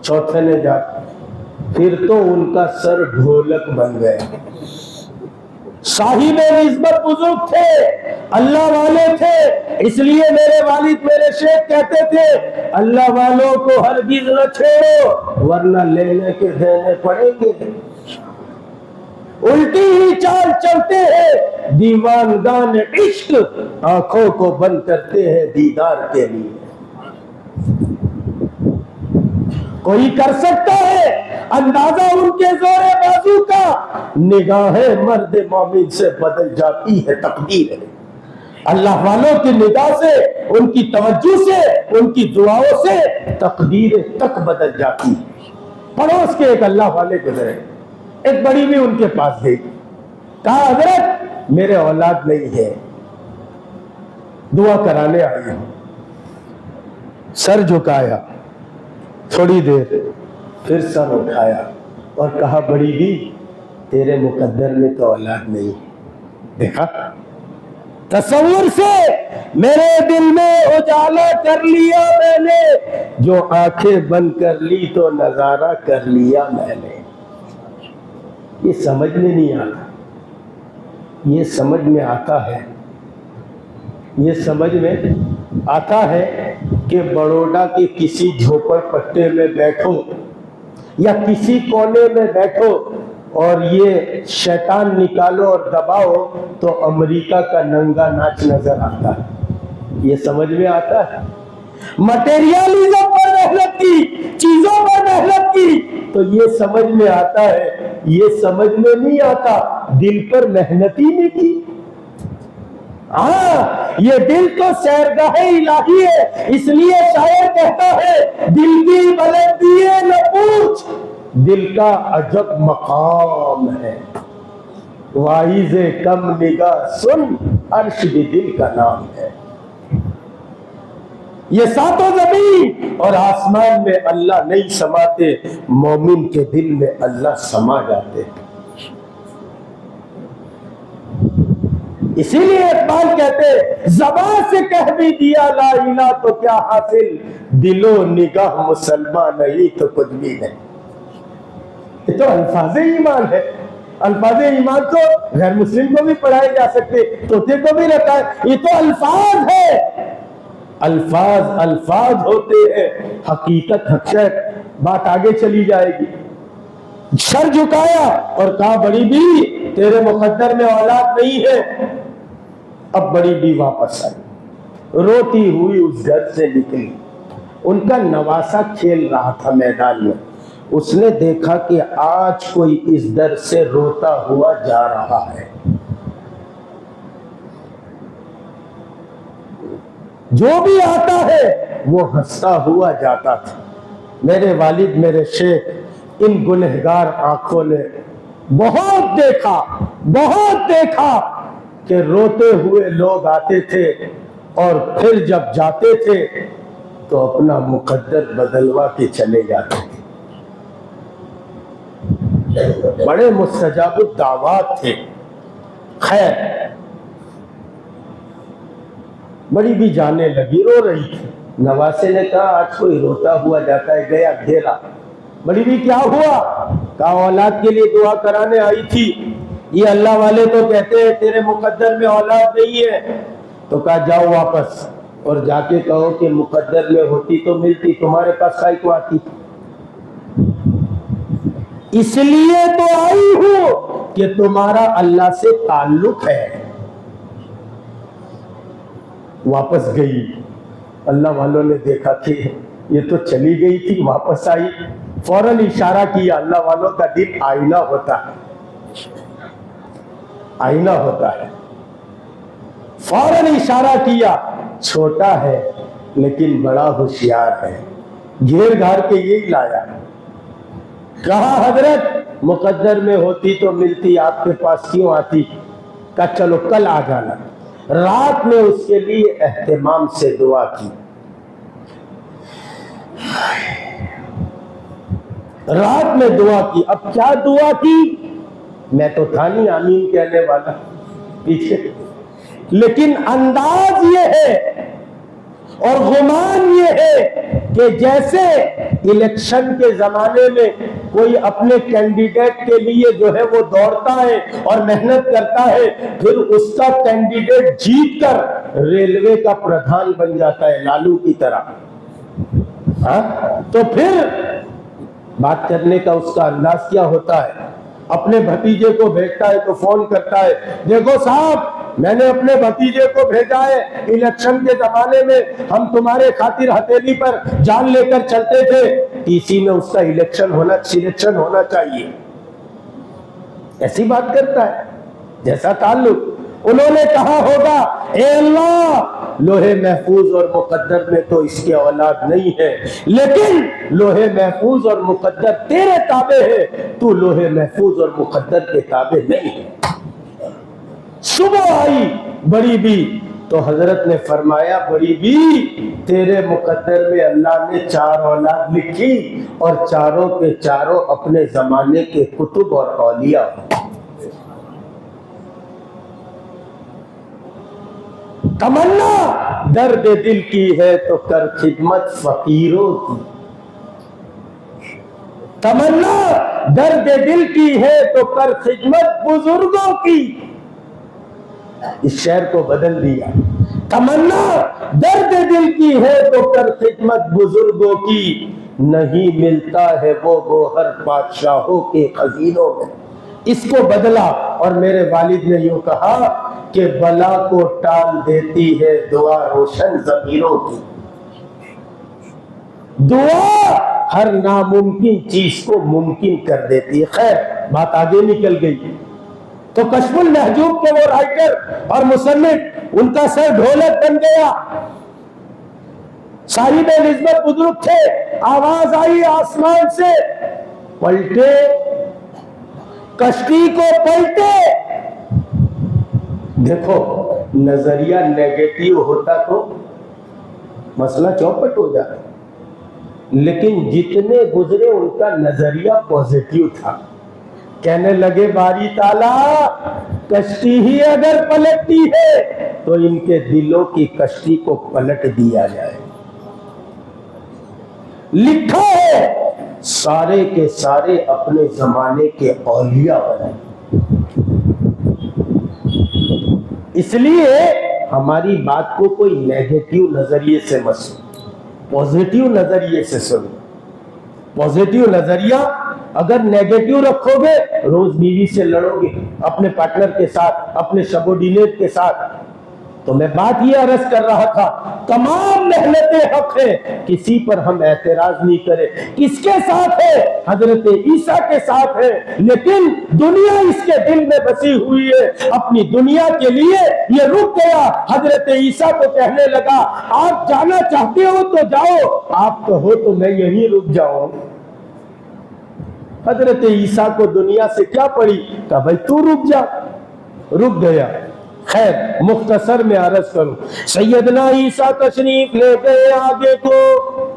चौथे ने जाकर, फिर तो उनका सर ढोलक बन गया। साहिब निस्बत बुजुर्ग थे, अल्लाह वाले थे, इसलिए मेरे वालिद मेरे शेख कहते थे अल्लाह वालों को हरगिज न छेड़ो वरना लेने के देने पड़ेंगे। उल्टी ही चाल चलते हैं दीवानगान इश्क, आंखों को बंद करते हैं दीदार के लिए। कोई कर सकता है अंदाजा उनके जोरे बाजू का, निगाहें मर्द मोमिन से बदल जाती है तकदीर। अल्लाह वालों की निगाह से, उनकी तवज्जो से, उनकी दुआओं से तकदीरें तक बदल जाती है। पड़ोस के एक अल्लाह वाले गुजरे, एक बड़ी भी उनके पास गई, कहा हजरत मेरे औलाद नहीं है, दुआ कराने आई हूं। सर झुकाया, थोड़ी देर फिर सर उठाया और कहा बड़ी भी तेरे मुकद्दर में तो औलाद नहीं। देखा, तसव्वुर से मेरे दिल में उजाला कर लिया मैंने, जो आंखें बंद कर ली तो नजारा कर लिया मैंने। ये समझ में नहीं आता, ये समझ में आता है, ये समझ में आता है कि बड़ौदा के किसी झोपड़पट्टे में बैठो या किसी कोने में बैठो, और ये शैतान निकालो और दबाओ तो अमेरिका का नंगा नाच नजर आता है। ये समझ में आता है? मटेरियलिज्म पर मेहनत की, चीजों पर मेहनत की, तो ये समझ में आता है। ये समझ में नहीं आता दिल पर मेहनत ही नहीं की। हाँ, ये दिल तो सैरगाह इलाही है, इसलिए शायर कहता है दिल की बुलंदी न पूछ, दिल का अजब मकाम है, वाइज़े कम निगाह सुन, अर्श भी दिल का नाम है। ये सातों जमीन और आसमान में अल्लाह नहीं समाते, मोमिन के दिल में अल्लाह समा जाते। इसीलिए इकबाल कहते ज़बान से कह भी दिया ला इलाहा तो क्या हासिल, दिलो निगाह मुसलमान नहीं तो कुछ भी नहीं। ये तो अल्फाज़े ईमान है। अल्फाज़े ईमान तो गैर मुस्लिम को भी पढ़ाए जा सकते, तोते को भी रखा है। ये तो अल्फाज है, अल्फाज अल्फाज होते हैं, हकीकत हकीकत। बात आगे चली जाएगी। सर झुकाया और कहा बड़ी भी तेरे मुकद्दर में औलाद नहीं है। अब बड़ी भी वापस आई, रोती हुई उस घर से निकली। उनका नवासा खेल रहा था मैदान में। उसने देखा कि आज कोई इस दर से रोता हुआ जा रहा है। जो भी आता है वो हंसता हुआ जाता था। मेरे वालिद, मेरे शेख, इन गुनहगार आंखों ने बहुत देखा कि रोते हुए लोग आते थे और फिर जब जाते थे तो अपना मुकद्दर बदलवा के चले जाते थे। बड़े मुस्तजाबुद दावात थे। खैर, बड़ी भी जाने लगी, रो रही थी। नवासे ने कहा आज कोई रोता हुआ जाता है, गया घेरा। बड़ी भी क्या हुआ? कहा औलाद के लिए दुआ कराने आई थी। ये अल्लाह वाले तो कहते हैं तेरे मुकद्दर में औलाद नहीं है। तो कहा जाओ वापस और जाके कहो कि मुकद्दर में होती तो मिलती, तुम्हारे पास काहे को आती। इसलिए तो आई हूं कि तुम्हारा अल्लाह से ताल्लुक है। वापस गई। अल्लाह वालों ने देखा कि ये तो चली गई थी, वापस आई। फौरन इशारा किया। अल्लाह वालों का दिल आईना होता है, आईना होता है। फौरन इशारा किया, छोटा है लेकिन बड़ा होशियार है। घेर घार के यही लाया। कहा हजरत मुकद्दर में होती तो मिलती, आपके पास क्यों आती? कहा चलो कल आ जाना। रात में उसके लिए एहतिमाम से दुआ की। रात में दुआ की। अब क्या दुआ की? मैं तो था नहीं आमीन कहने वाला पीछे, लेकिन अंदाज ये है और गुमान ये है कि जैसे इलेक्शन के जमाने में कोई अपने कैंडिडेट के लिए जो है वो दौड़ता है और मेहनत करता है, फिर उसका कैंडिडेट जीतकर रेलवे का प्रधान बन जाता है लालू की तरह। हाँ, तो फिर बात करने का उसका अंदाज क्या होता है? अपने भतीजे को भेजता है तो फोन करता है, देखो साहब मैंने अपने भतीजे को भेजा है, इलेक्शन के जमाने में हम तुम्हारे खातिर हथेली पर जान लेकर चलते थे, टीसी में उसका सिलेक्शन होना चाहिए। ऐसी बात करता है जैसा ताल्लुक। उन्होंने कहा होगा ए अल्लाह लोहे महफूज और मुकद्दर में तो इसके औलाद नहीं है, लेकिन लोहे महफूज और मुकद्दर तेरे ताबे है, तू लोहे महफूज और मुकद्दर के ताबे नहीं है। सुबह आई बड़ी बी तो हजरत ने फरमाया, बड़ी बी तेरे मुकद्दर में अल्लाह ने 4 औलाद लिखी और चारों के चारों अपने जमाने के कुतुब और औलिया। तमन्ना दर्द दिल की है तो कर खिदमत फकीरों की। तमन्ना दर्द दिल की है तो कर खिदमत बुजुर्गों की। इस शेर को बदल दिया। तमन्ना दर्द दिल की है तो कर खिदमत बुजुर्गों की, नहीं मिलता है वो गोहर बादशाहों के खजीनों में। इसको बदला और मेरे वालिद ने यूं कहा कि बला को टाल देती है दुआ रोशन ज़मीरों की। दुआ हर नामुमकिन चीज को मुमकिन कर देती है। खैर, बात आगे निकल गई तो कश्फुल महजूब के वो राइटर और मुसन्निफ, उनका सर ढोलक बन गया। साहिब निस्बत बुजुर्ग थे, आवाज आई आसमान से, पलटे, कश्ती को पलटे। देखो, नजरिया नेगेटिव होता तो मसला चौपट हो जाता, लेकिन जितने गुजरे उनका नजरिया पॉजिटिव था। कहने लगे बारी ताला, कश्ती ही अगर पलटती है तो इनके दिलों की कश्ती को पलट दिया जाए। लिखा है सारे के सारे अपने जमाने के औलिया बने। इसलिए हमारी बात को कोई नेगेटिव नजरिए से मत सुनो, पॉजिटिव नजरिए से सुनो। पॉजिटिव नजरिया अगर नेगेटिव रखोगे, रोज बीवी से लड़ोगे, अपने पार्टनर के साथ, अपने सबोर्डिनेट के साथ। तो मैं बात ये अर्ज कर रहा था, तमाम मेहनतें हक है, किसी पर हम एतराज नहीं करें। किसके साथ है? हजरत ईसा के साथ है, लेकिन दुनिया इसके दिल में बसी हुई है। अपनी दुनिया के लिए ये रुक गया। हजरत ईसा को कहने लगा, आप जाना चाहते हो तो जाओ, आप कहो तो मैं यहीं रुक जाऊं। हजरत ईसा को दुनिया से क्या पड़ी? कहा भाई तू रुक जा, रुक गया। खैर, मुख्तसर में अर्ज करूं, सैयदना ईसा तशरीफ ले गए आगे को।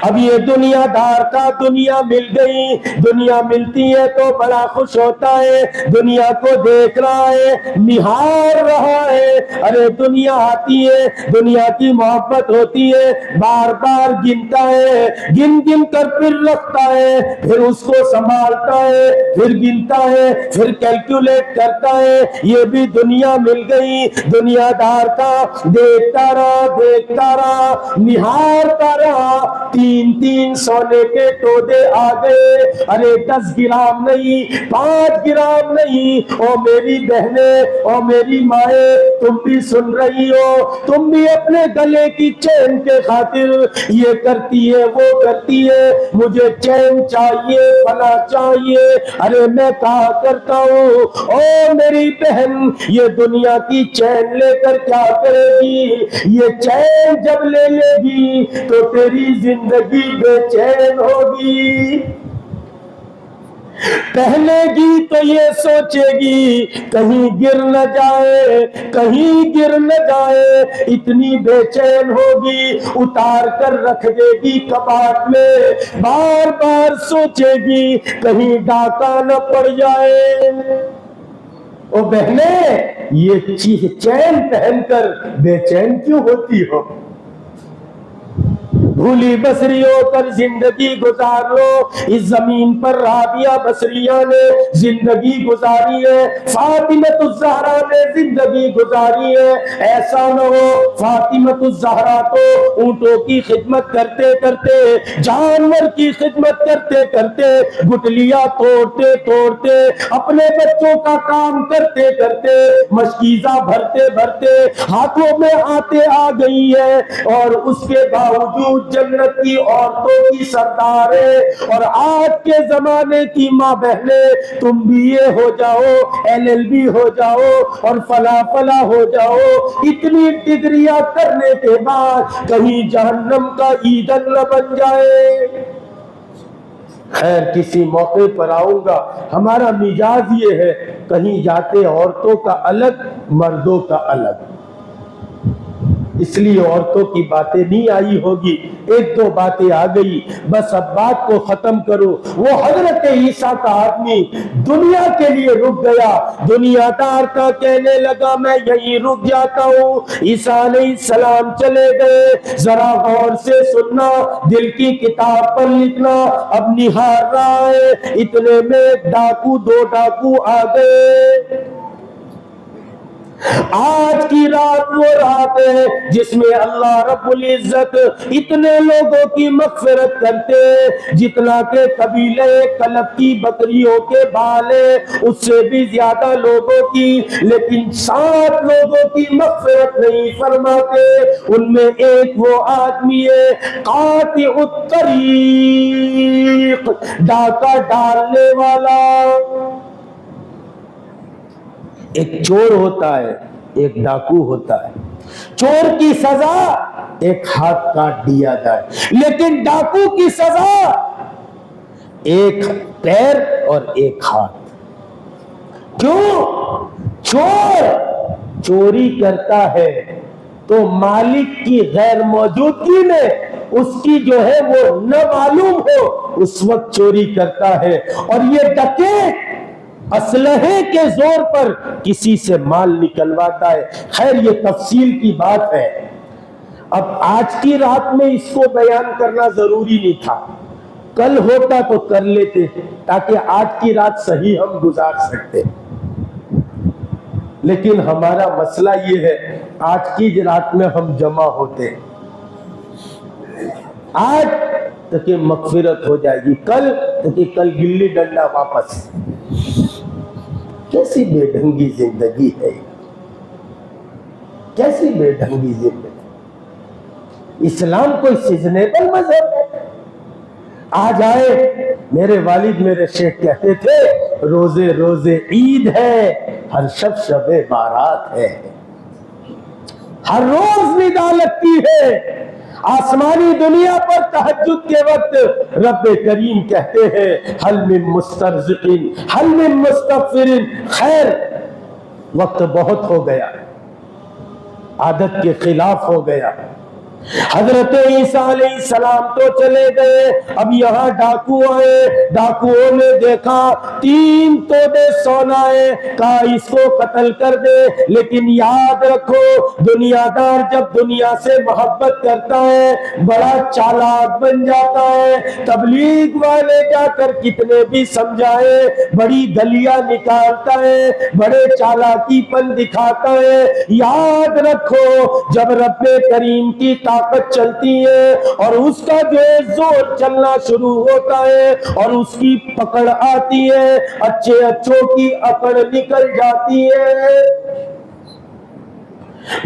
अब ये दुनियादार का दुनिया मिल गई। दुनिया मिलती है तो बड़ा खुश होता है, दुनिया को देख रहा है, निहार रहा है। अरे दुनिया आती है, दुनिया की मोहब्बत होती है, बार बार गिनता है, गिन गिन कर फिर रखता है, फिर उसको संभालता है, फिर गिनता है, फिर कैलकुलेट करता है। ये भी दुनिया मिल गई। दुनियादार का देखता रहा, निहारता रहा। 3-3 सोने के तोदे आ गए। अरे 10 ग्राम नहीं, 5 ग्राम नहीं। ओ मेरी बहने, ओ मेरी माए, तुम भी सुन रही हो, तुम भी अपने गले की चैन के खातिर ये करती है, वो करती है, मुझे चैन चाहिए, फला चाहिए। अरे मैं कहा करता हूँ, ओ मेरी बहन, ये दुनिया की चैन लेकर क्या करेगी? ये चैन जब ले लेगी तो तेरी जिंदगी बेचैन होगी। पहनेगी तो ये सोचेगी कहीं गिर न जाए, कहीं गिर न जाए, इतनी बेचैन होगी। उतार कर रख देगी कबाड़ में, बार बार सोचेगी कहीं डाका न पड़ जाए। ओ बहने, ये चैन पहनकर बेचैन क्यों होती हो? भूली बसरियों पर जिंदगी गुजार लो। इस जमीन पर राबिया बसरिया ने जिंदगी गुजारी है, फातिमतुज़ ज़हरा ने जिंदगी गुजारी है। ऐसा न हो फातिमतुज़ ज़हरा तो ऊंटों की खिदमत करते करते, जानवर की खिदमत करते करते, गुटलियां तोड़ते तोड़ते, अपने बच्चों का काम करते करते, मशकीजा भरते भरते हाथों में आते आ गई है, और उसके बावजूद जन्नत की औरतों की सरदार है। और आज के जमाने की माँ बहने, तुम भी ये हो जाओ, LLB हो जाओ और फला फला हो जाओ, इतनी डिग्रियां करने के बाद कहीं जहन्नम का ईंधन न बन जाए। खैर, किसी मौके पर आऊंगा। हमारा मिजाज ये है, कहीं जाते औरतों का अलग, मर्दों का अलग, इसलिए औरतों की बातें नहीं आई होगी। 1-2 बातें आ गई, बस अब बात को खत्म करो। वो हजरत ईसा का आदमी दुनिया के लिए रुक गया। दुनियादार का कहने लगा मैं यहीं रुक जाता हूँ। ईसा अलैहिस्सलाम चले गए। जरा गौर से सुनना, दिल की किताब पर लिखना। अब निहार रहा है, इतने में 2 डाकू आ गए। आज की रात वो रात है जिसमें अल्लाह रब्बुल इज्जत इतने लोगों की मग़फ़िरत करते जितना के कबीले कलब की बकरियों के बाल है उससे भी ज्यादा लोगों की, लेकिन 7 लोगों की मग़फ़िरत नहीं फरमाते। उनमें एक वो आदमी है कातिउत तरीक़, डाका डालने वाला। एक चोर होता है, एक डाकू होता है। चोर की सजा एक हाथ काट दिया जाए, लेकिन डाकू की सजा एक पैर और एक हाथ। क्यों? चोर चोरी करता है तो मालिक की गैर मौजूदगी में उसकी जो है वो न मालूम हो उस वक्त चोरी करता है, और ये डकैत असलहे के जोर पर किसी से माल निकलवाता है। खैर ये तफसील की बात है। अब आज की रात में इसको बयान करना जरूरी नहीं था, कल होता तो कर लेते ताकि आज की रात सही हम गुजार सकते। लेकिन हमारा मसला ये है आज की रात में हम जमा होते, आज तक मग़फ़िरत हो जाएगी, कल तक कल गिल्ली डंडा वापस। कैसी बेढंगी जिंदगी है, कैसी बेढंगी जिंदगी। इस्लाम कोई सीजनेबल मजहब है? आज आए मेरे वालिद मेरे शेख कहते थे रोजे रोजे ईद है, हर शब शबे बारात है। हर रोज निदा लगती है। आसमानी दुनिया पर तहज्जुद के वक्त रब्बे करीम कहते हैं हल मिन मुस्तरज़िक़िन हल मिन मुस्तग़फ़िरिन। खैर वक्त बहुत हो गया, आदत के खिलाफ हो गया। हजरत ईसा अलैहिस्सलाम तो चले गए, अब यहाँ डाकू आए। डाकुओं ने देखा 3 तोड़े सोना है, कहा इसको कत्ल कर दे। लेकिन याद रखो दुनियादार जब दुनिया से मोहब्बत करता है बड़ा चालाक बन जाता है। तबलीग वाले जाकर कितने भी समझाए बड़ी गलियां निकालता है, बड़े चालाकीपन दिखाता है। याद रखो जब रब्बे करीम की ताकत चलती है और उसका जो जोर चलना शुरू होता है और उसकी पकड़ आती है, अच्छे अच्छों की अकड़ निकल जाती है।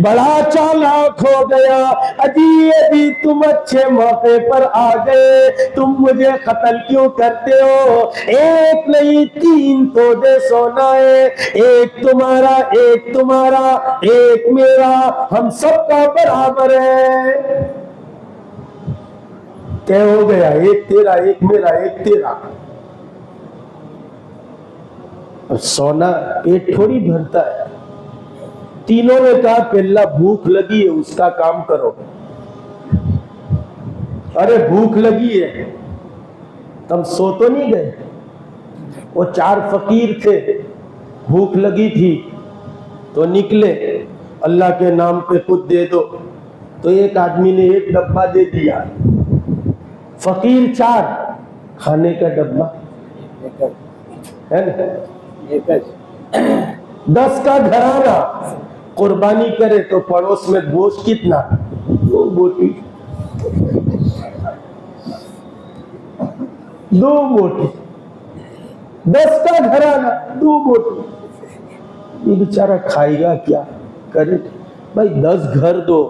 बड़ा चालाक हो गया। अजी अभी तुम अच्छे मौके पर आ गए, तुम मुझे कत्ल क्यों करते हो? एक नहीं 3 तोड़े सोना है, एक तुम्हारा एक तुम्हारा एक मेरा, हम सबका बराबर है। क्या हो गया? एक तेरा एक मेरा एक तेरा। और सोना पेट थोड़ी भरता है। तीनों ने कहा पहला भूख लगी है उसका काम करो। अरे भूख लगी है, तुम सो तो नहीं गए? वो 4 फकीर थे, भूख लगी थी तो निकले, अल्लाह के नाम पे कुछ दे दो। तो एक आदमी ने 1 डब्बा दे दिया, फकीर 4, खाने का डब्बा है ना। 10 का घराना कुर्बानी करे तो पड़ोस में गोश्त कितना? 2 बोटी, 2 बोटी। 10 का घराना 2 बोटी। ये बेचारा खाएगा क्या करे? भाई 10 घर दो,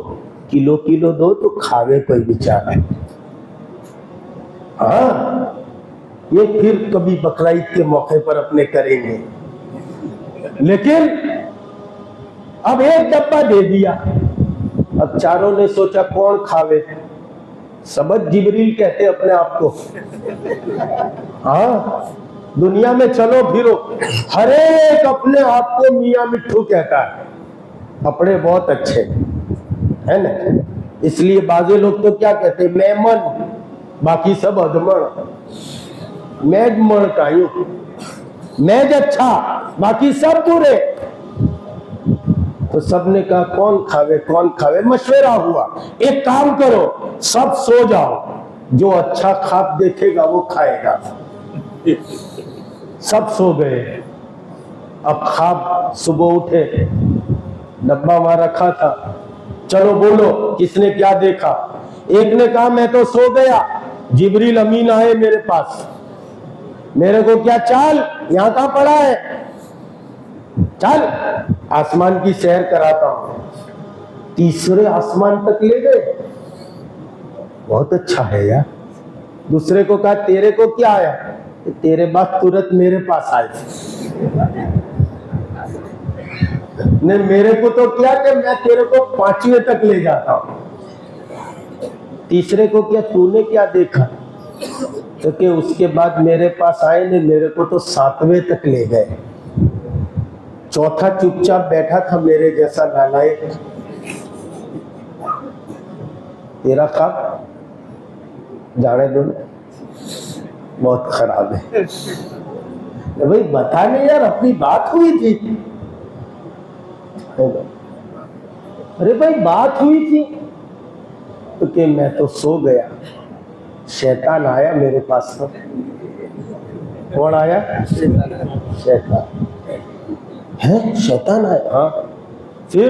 किलो किलो दो तो खावे कोई बेचारा। हाँ ये फिर कभी बकरीद के मौके पर अपने करेंगे। लेकिन अब 1 डब्बा दे दिया। अब चारों ने सोचा कौन खावे? सबद जिब्रील कहते अपने आप को। हाँ दुनिया में चलो फिरो हर एक अपने आप को मियां मिट्ठू कहता है, कपड़े बहुत अच्छे है ना। इसलिए बाजे लोग तो क्या कहते हैं मेमन, बाकी सब अधमण। मैज मण का यूं, मैज अच्छा बाकी सब बुरे। तो सबने कहा कौन खावे कौन खावे? मशवरा हुआ एक काम करो सब सो जाओ, जो अच्छा ख्वाब देखेगा वो खाएगा। सब सो गए। अब ख्वाब सुबह उठे डब्बा वहां रखा था। चलो बोलो किसने क्या देखा। एक ने कहा मैं तो सो गया, जिब्रील अमीन आए मेरे पास, मेरे को क्या चाल, यहां कहां पड़ा है, चल आसमान की सैर कराता हूं। तीसरे आसमान तक ले गए, बहुत अच्छा है यार। दूसरे को कहा तेरे को क्या आया, तेरे बाद तुरंत मेरे पास आए। ने मेरे को तो क्या कि मैं तेरे को 5वें तक ले जाता हूं। तीसरे को क्या तूने क्या देखा, तो कि उसके बाद मेरे पास आए ने मेरे को तो 7वें तक ले गए। चौथा चुपचाप बैठा था मेरे जैसा नालायक। तेरा ख्वाब जाने दो, बहुत खराब है। भाई बता नहीं यार, अपनी बात हुई थी। अरे भाई बात हुई थी, तो कि मैं तो सो गया, शैतान आया मेरे पास। तो कौन आया, शैतान है, शैतान आया। हाँ फिर,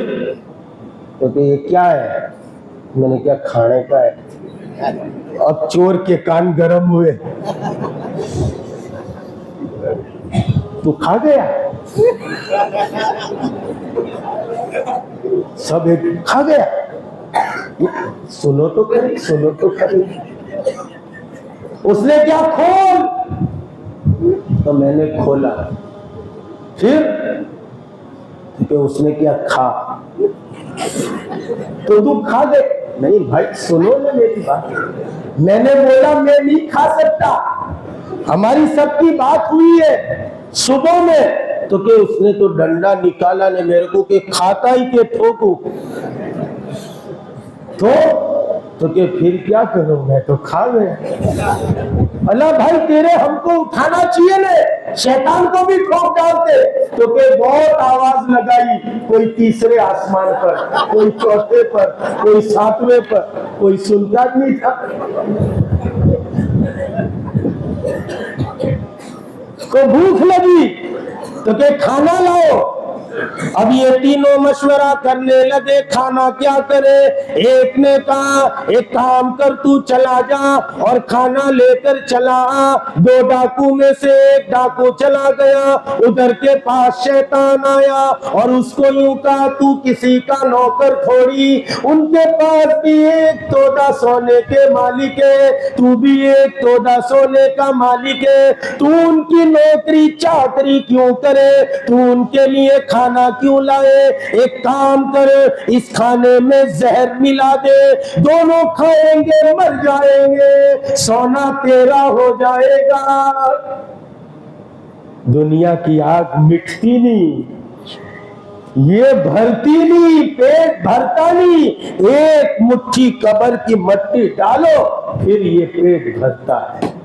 तो कि ये क्या है, मैंने क्या खाने का है। अब चोर के कान गरम हुए, तू खा गया, सब एक खा गया। सुनो तो करी, सुनो तो करी। उसने क्या खोल, तो मैंने खोला। फिर तो उसने क्या खा, तो तू खा गए। नहीं भाई सुनो ना मेरी बात, मैंने बोला मैं नहीं खा सकता, हमारी सबकी बात हुई है सुबह में। तो कि उसने तो डंडा निकाला ने मेरे को कि खाता ही के ठोकू। तो कि फिर क्या करूं, मैं तो खा गया। अल्लाह भाई तेरे हमको उठाना चाहिए ने, शैतान को भी ठोक डालते। तो कि बहुत आवाज लगाई, कोई तीसरे आसमान पर, कोई चौथे पर, कोई 7वें पर, कोई सुनता नहीं था। को भूख लगी तो के खाना लाओ। अब ये तीनों मशवरा करने लगे खाना क्या करे। एक ने कहा एक काम कर, तू चला जा और खाना लेकर चला आ। 2 डाकू में से एक डाकू चला गया, उधर के पास शैतान आया और उसको यूं कहा तू किसी का नौकर थोड़ी, उनके पास भी एक तोड़ा सोने के मालिक है, तू भी एक तोड़ा सोने का मालिक है। तू उनकी नौकरी चाकरी क्यों करे, तू उनके लिए खाना क्यों लाए। एक काम कर, इस खाने में जहर मिला दे, दोनों खाएंगे मर जाएंगे, सोना तेरा हो जाएगा। दुनिया की आग मिटती नहीं, ये भरती नहीं, पेट भरता नहीं। एक मुट्ठी कब्र की मट्टी डालो फिर ये पेट भरता है।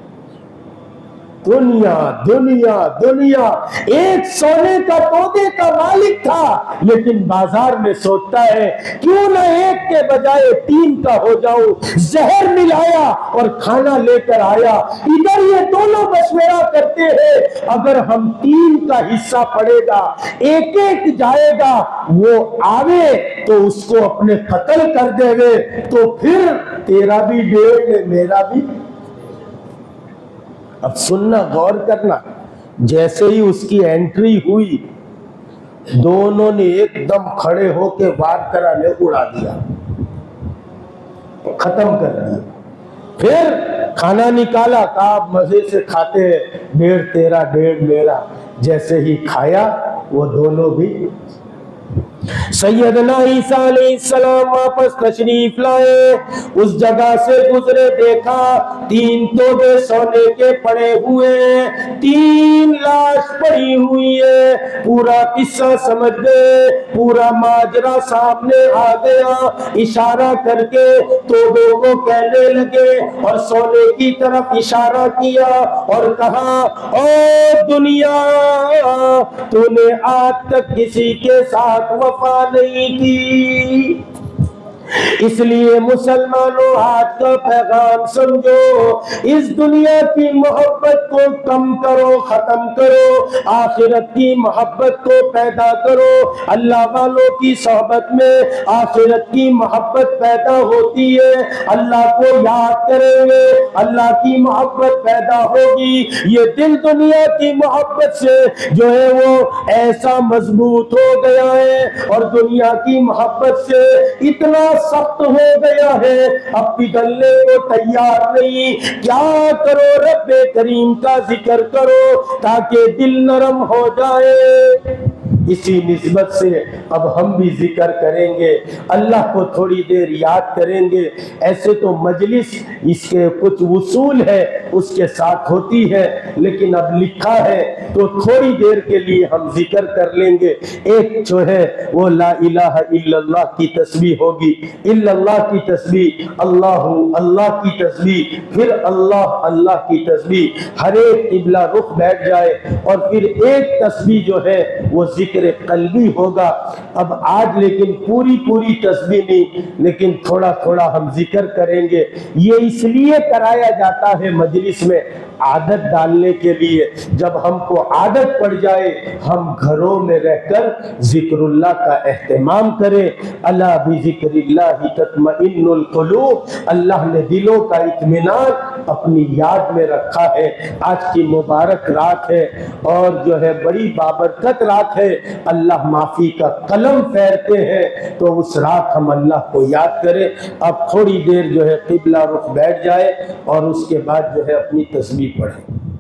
दुनिया दुनिया दुनिया। एक सोने का तोते का मालिक था, लेकिन बाजार में सोचता है क्यों ना एक के बजाय 3 का हो जाऊं। जहर मिलाया और खाना लेकर आया। इधर ये दोनों मशवरा करते हैं अगर हम 3 का हिस्सा पड़ेगा, एक एक जाएगा, वो आवे तो उसको अपने कत्ल कर देवे, तो फिर तेरा भी 1.5 मेरा भी। अब सुनना, गौर करना, जैसे ही उसकी एंट्री हुई दोनों ने एकदम खड़े होके वार कराने उड़ा दिया, खत्म कर दिया। फिर खाना निकाला, कहा मजे से खाते, 1.5 तेरा 1.5 मेरा। जैसे ही खाया वो दोनों भी। सैयदना ईसा अलैहिस्सलाम वापस तशरीफ लाए, उस जगह से गुजरे, देखा 3 तोबे सोने के पड़े हुए, 3 लाश पड़ी हुई है। पूरा किस्सा समझ गए, पूरा माजरा सामने आ गया। इशारा करके तोबे को कहने लगे और सोने की तरफ इशारा किया और कहा ओ दुनिया, तूने आज तक किसी के साथ वफा नहीं की, इसलिए मुसलमानों आज का पैगाम समझो, इस दुनिया की मोहब्बत को कम करो, खत्म करो, आखिरत की मोहब्बत को पैदा करो। अल्लाह वालों की सोहबत में आखिरत की मोहब्बत पैदा होती है। अल्लाह को याद करेंगे, अल्लाह की मोहब्बत पैदा होगी। ये दिल दुनिया की मोहब्बत से जो है वो ऐसा मजबूत हो गया है और दुनिया की मोहब्बत से इतना सख्त हो गया है, अब पिघलने को तैयार नहीं। क्या करो, रब्बे करीम का जिक्र करो ताकि दिल नरम हो जाए। इसी निस्बत से अब हम भी जिक्र करेंगे, अल्लाह को थोड़ी देर याद करेंगे। ऐसे तो मजलिस इसके कुछ उसूल है उसके साथ होती है, लेकिन अब लिखा है तो थोड़ी देर के लिए हम जिक्र कर लेंगे। एक जो है वो ला इलाहा इल्लल्लाह की तस्बीह होगी, इल्लल्लाह की तस्बीह, अल्लाहु अल्लाह की तस्बीह, फिर अल्लाह अल्लाह की तस्बीह। हर एक किबला रुख बैठ जाए और फिर एक तस्बीह जो है वो जिक्र कल्बी होगा। अब आज लेकिन पूरी तस्बीह नहीं, लेकिन थोड़ा थोड़ा हम जिक्र करेंगे। ये इसलिए कराया जाता है मजलिस में, आदत डालने के लिए। जब हमको आदत पड़ जाए हम घरों में रहकर जिक्रुल्लाह का एहतमाम करें। अला बिज़िक्रिल्लाहि तत्मइन्नुल कुलूब, अल्लाह ने दिलों का इत्मीनान अपनी याद में रखा है। आज की मुबारक रात है और जो है बड़ी बाबरकत रात है। अल्लाह माफी का कलम फेरते हैं, तो उस रात हम अल्लाह को याद करें। अब थोड़ी देर जो है किबला रुख बैठ जाए और उसके बाद जो है अपनी तस्बीह पढ़ें।